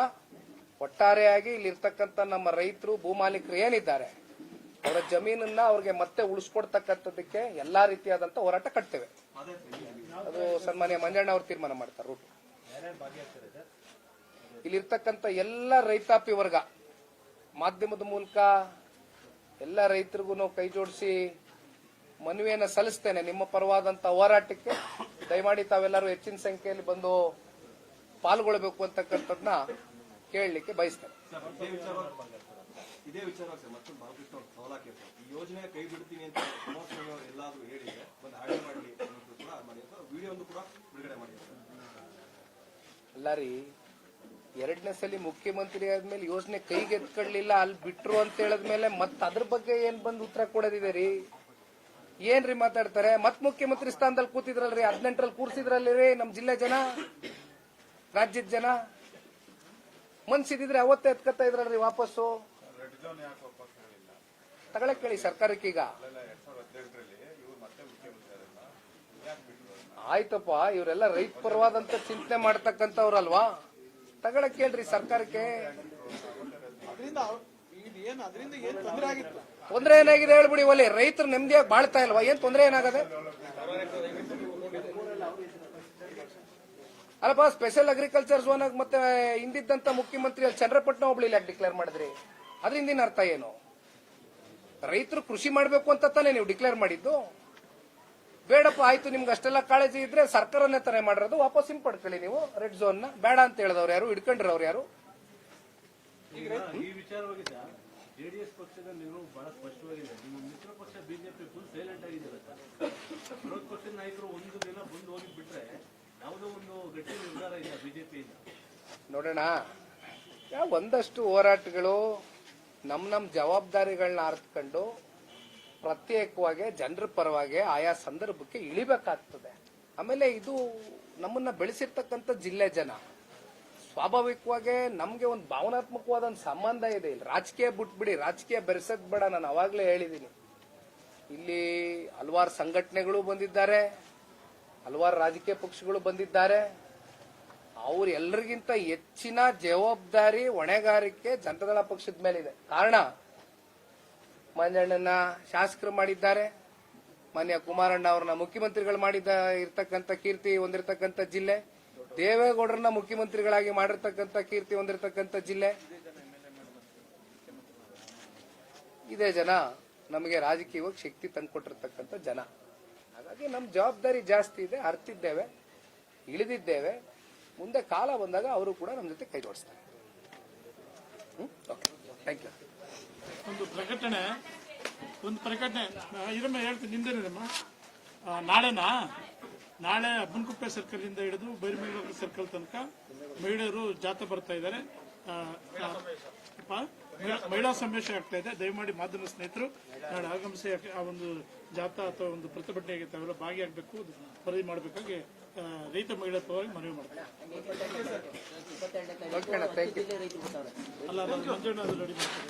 ಒಟ್ಟಾರೆಯಾಗಿ ಇಲ್ಲಿರ್ತಕ್ಕಂಥ ನಮ್ಮ ರೈತರು, ಭೂಮಾಲೀಕರು ಏನಿದ್ದಾರೆ ಅವರ ಜಮೀನನ್ನ ಅವ್ರಿಗೆ ಮತ್ತೆ ಉಳಿಸ್ಕೊಡ್ತಕ್ಕಂಥದ್ದಕ್ಕೆ ಎಲ್ಲಾ ರೀತಿಯಾದಂತ ಹೋರಾಟ ಕಟ್ತೇವೆ. ಅದು ಸನ್ಮಾನ್ಯ ಮಂಜಣ್ಣ ಅವರು ತೀರ್ಮಾನ ಮಾಡ್ತಾರೆ. ರೂಟ್ ಇಲ್ಲಿರ್ತಕ್ಕಂಥ ಎಲ್ಲ ರೈತಾಪಿ ವರ್ಗ ಮಾಧ್ಯಮದ ಮೂಲಕ ಎಲ್ಲ ರೈತರಿಗೂ ಕೈ ಜೋಡಿಸಿ ಮನವಿಯನ್ನು ಸಲ್ಲಿಸ್ತೇನೆ. ನಿಮ್ಮ ಪರವಾದಂತ ಹೋರಾಟಕ್ಕೆ ದಯಮಾಡಿ ತಾವೆಲ್ಲರೂ ಹೆಚ್ಚಿನ ಸಂಖ್ಯೆಯಲ್ಲಿ ಬಂದು ಪಾಲ್ಗೊಳ್ಳಬೇಕು ಅಂತಕ್ಕಂಥದ್ದನ್ನ ಕೇಳಲಿಕ್ಕೆ ಬಯಸ್ತೇನೆ. ಇದೇ ವಿಚಾರವಾಗಿ ಸರ್ ಮತ್ತೊಂದು ಬಾಲಕೃಷ್ಣ ಅವರು ಸವಾಲ್ ಹಾಕಿರ್ತಾರೆ. ಈ ಯೋಜನೆ ಕೈ ಬಿಡ್ತೀನಿ ಅಂತ ಕುಮಾರಸ್ವಾಮಿ ಅವರು ಎಲ್ಲಾದ್ರೂ ಹೇಳಿದ್ರೆ ಒಂದು ಹಾಗೆ ಮಾಡಲಿ ಅನ್ನೋದು ಕೂಡ ಮಾಡಿರ್ತಾರೆ. ವಿಡಿಯೋ ಒಂದು ಕೂಡ ಬಿಡುಗಡೆ ಮಾಡಿರ್ತಾರೆ. ಅಲ್ಲ ರೀ, 2ನೇ ಸಲ ಮುಖ್ಯಮಂತ್ರಿ ಆದ್ಮೇಲೆ ಯೋಜನೆ ಕೈಗೆ ಎತ್ಕೊಳ್ಳಿಲ್ಲ, ಅಲ್ಲಿ ಬಿಟ್ರು ಅಂತ ಹೇಳಿದ್ಮೇಲೆ ಮತ್ ಅದ್ರ ಬಗ್ಗೆ ಏನ್ ಬಂದು ಉತ್ತರ ಕೊಡೋದಿದೆ ರೀ? ಏನ್ರಿ ಮಾತಾಡ್ತಾರೆ? ಮತ್ ಮುಖ್ಯಮಂತ್ರಿ ಸ್ಥಾನದಲ್ಲಿ ಕೂತಿದ್ರಲ್ರಿ, 18ರಲ್ಲಿ ಕೂರ್ಸಿದ್ರಲ್ಲಿ ರೀ ನಮ್ ಜಿಲ್ಲೆ ಜನ, ರಾಜ್ಯದ ಜನ. ಮನ್ಸಿದ್ರೆ ಅವತ್ತೇ ಎತ್ಕತ್ತಾ ಇದ್ರಲ್ರಿ ವಾಪಸ್ಸು. ತಗೊಳಕ್ ಕೇಳಿ ಸರ್ಕಾರಕ್ಕೀಗ. ಆಯ್ತಪ್ಪ, ಇವರೆಲ್ಲ ರೈತ ಪರವಾದಂತ ಚಿಂತನೆ ಮಾಡ್ತಕ್ಕಂಥವ್ರಲ್ವಾ, ತಗೊಳಕ್ ಕೇಳ್ರಿ ಸರ್ಕಾರಕ್ಕೆ. ತೊಂದರೆ ಏನಾಗಿದೆ ಹೇಳ್ಬಿಡಿ. ಒಲೆ ರೈತರು ನೆಮ್ಮದಿಯಾಗಿ ಬಾಳ್ತಾ ಇಲ್ವಾ? ಏನ್ ತೊಂದರೆ ಏನಾಗದೆ? ಅಲ್ಲಪ್ಪ, ಸ್ಪೆಷಲ್ ಅಗ್ರಿಕಲ್ಚರ್ ಝೋನ್ ಆಗಿ ಮತ್ತೆ ಹಿಂದಿದ್ದಂತ ಮುಖ್ಯಮಂತ್ರಿ ಅಲ್ಲಿ ಚಂದ್ರಪಟ್ಟಣ ಹೋಬಳಿ ಯಾಕೆ ಡಿಕ್ಲೇರ್ ಮಾಡಿದ್ರಿ? ಅದರಿಂದ ಅರ್ಥ ಏನು? ರೈತರು ಕೃಷಿ ಮಾಡಬೇಕು ಅಂತ ತಾನೇ ನೀವು ಡಿಕ್ಲೇರ್ ಮಾಡಿದ್ದು? ಬೇಡಪ್ಪ, ಆಯ್ತು, ನಿಮ್ಗೆ ಅಷ್ಟೆಲ್ಲ ಕಾಳಜಿ ಇದ್ರೆ ಸರ್ಕಾರನೇ ತಾನೇ ಮಾಡಿರೋದು, ವಾಪಸ್ ಹಿಂಪಡ್ಕೊಳ್ಳಿ ನೀವು ರೆಡ್ ಝೋನ್ ನ. ಬೇಡ ಅಂತ ಹೇಳಿದವ್ರು ಯಾರು? ಹಿಡ್ಕೊಂಡ್ರವ್ರು ಯಾರು? ಈ ವಿಚಾರವಾಗಿ ಜೆಡಿಎಸ್ ಪಕ್ಷದ ನೀವು ಬಹಳ ಸ್ಪಷ್ಟವಾಗಿದೆ. ನಿಮ್ಮ ಮಿತ್ರ ಪಕ್ಷ ಬಿಜೆಪಿ ಫುಲ್ ಸೈಲೆಂಟ್ ಆಗಿದ್ದಾರೆ ಸರ್. ವಿರೋಧ ಪಕ್ಷದ ನಾಯಕರು ಒಂದು ದಿನ ಬಂದು ಹೋಗಿ ಬಿಟ್ರೆ ಯಾವುದೋ ಒಂದು ಗಟ್ಟಿ ನಿರ್ಧಾರ ಇಲ್ಲ ಬಿಜೆಪಿಯಿಂದ. ನೋಡೋಣ, ಒಂದಷ್ಟು ಹೋರಾಟಗಳು ನಮ್ ಜವಾಬ್ದಾರಿಗಳನ್ನ ಅರ್ಥಕೊಂಡು ಪ್ರತ್ಯೇಕವಾಗಿ ಜನರ ಪರವಾಗಿ ಆಯಾ ಸಂದರ್ಭಕ್ಕೆ ಇಳಿಬೇಕಾಗ್ತದೆ. ಆಮೇಲೆ ಇದು ನಮ್ಮನ್ನ ಬೆಳೆಸಿರ್ತಕ್ಕಂಥ ಜಿಲ್ಲೆ ಜನ, ಸ್ವಾಭಾವಿಕವಾಗಿ ನಮ್ಗೆ ಒಂದು ಭಾವನಾತ್ಮಕವಾದ ಒಂದು ಸಂಬಂಧ ಇದೆ. ಇಲ್ಲಿ ರಾಜಕೀಯ ಬಿಟ್ಬಿಡಿ, ರಾಜಕೀಯ ಬೆರೆಸಕ್ ಬೇಡ. ನಾನು ಅವಾಗ್ಲೇ ಹೇಳಿದ್ದೀನಿ, ಇಲ್ಲಿ ಹಲವಾರು ಸಂಘಟನೆಗಳು ಬಂದಿದ್ದಾರೆ, ಹಲವಾರು ರಾಜಕೀಯ ಪಕ್ಷಗಳು ಬಂದಿದ್ದಾರೆ. ಅವ್ರೆಲ್ಲರಿಗಿಂತ ಹೆಚ್ಚಿನ ಜವಾಬ್ದಾರಿ ಹೊಣೆಗಾರಿಕೆ ಜನತಾದಳ ಪಕ್ಷದ ಮೇಲಿದೆ. ಕಾರಣ ಮಂಜಣ್ಣನ ಶಾಸಕರು ಮಾಡಿದ್ದಾರೆ, ಮಾನ್ಯ ಕುಮಾರಣ್ಣ ಅವ್ರನ್ನ ಮುಖ್ಯಮಂತ್ರಿಗಳು ಮಾಡಿದ ಇರ್ತಕ್ಕಂಥ ಕೀರ್ತಿ ಹೊಂದಿರತಕ್ಕಂಥ ಜಿಲ್ಲೆ, ದೇವೇಗೌಡರನ್ನ ಮುಖ್ಯಮಂತ್ರಿಗಳಾಗಿ ಮಾಡಿರ್ತಕ್ಕಂಥ ಕೀರ್ತಿ ಹೊಂದಿರತಕ್ಕಂಥ ಜಿಲ್ಲೆ. ಇದೇ ಜನ ನಮಗೆ ರಾಜಕೀಯವಾಗಿ ಶಕ್ತಿ ತಂದುಕೊಟ್ಟಿರ್ತಕ್ಕಂಥ ಜನ. ಹಾಗಾಗಿ ನಮ್ಮ ಜವಾಬ್ದಾರಿ ಜಾಸ್ತಿ ಇದೆ, ಅರ್ತಿದ್ದೇವೆ, ಇಳಿದಿದ್ದೇವೆ. ಮುಂದೆ ಕಾಲ ಬಂದಾಗ ಅವರು ಕೂಡ ನಮ್ಮ ಜೊತೆ ಕೈ ಜೋಡಿಸ್ತಾರೆ. Okay, thank you. ಒಂದು ಪ್ರಕಟಣೆ ಇರಮ್ಮ ಹೇಳ್ತೀನಿ, ನಿಂದೇನಮ್ಮ. ನಾಳೆ ಅಬ್ಬನಕುಪ್ಪೆ ಸರ್ಕಲ್ ಇಂದ ಹಿಡಿದು ಬೈರಮಂಗಲ ಸರ್ಕಲ್ ತನಕ ಮಹಿಳೆಯರು ಜಾಥಾ ಬರ್ತಾ ಇದ್ದಾರೆ. ಮಹಿಳಾ ಸಮಾವೇಶ ಆಗ್ತಾ ಇದೆ. ದಯಮಾಡಿ ಮಾಧ್ಯಮ ಸ್ನೇಹಿತರು ನಾಳೆ ಆಗಮಿಸಿ ಆ ಒಂದು ಜಾಥಾ ಅಥವಾ ಒಂದು ಪ್ರತಿಭಟನೆಗೆ ತಾವೆಲ್ಲ ಭಾಗಿಯಾಗಬೇಕು, ವರದಿ ಮಾಡಬೇಕಾಗಿ ರೈತ ಮಹಿಳಾ ಪರವಾಗಿ ಮನವಿ ಮಾಡ್ತಾರೆ. ಅಲ್ಲ, ಮಂಜಣ್ಣ ಅದು ರೆಡಿ ಮಾಡ್ತಾರೆ.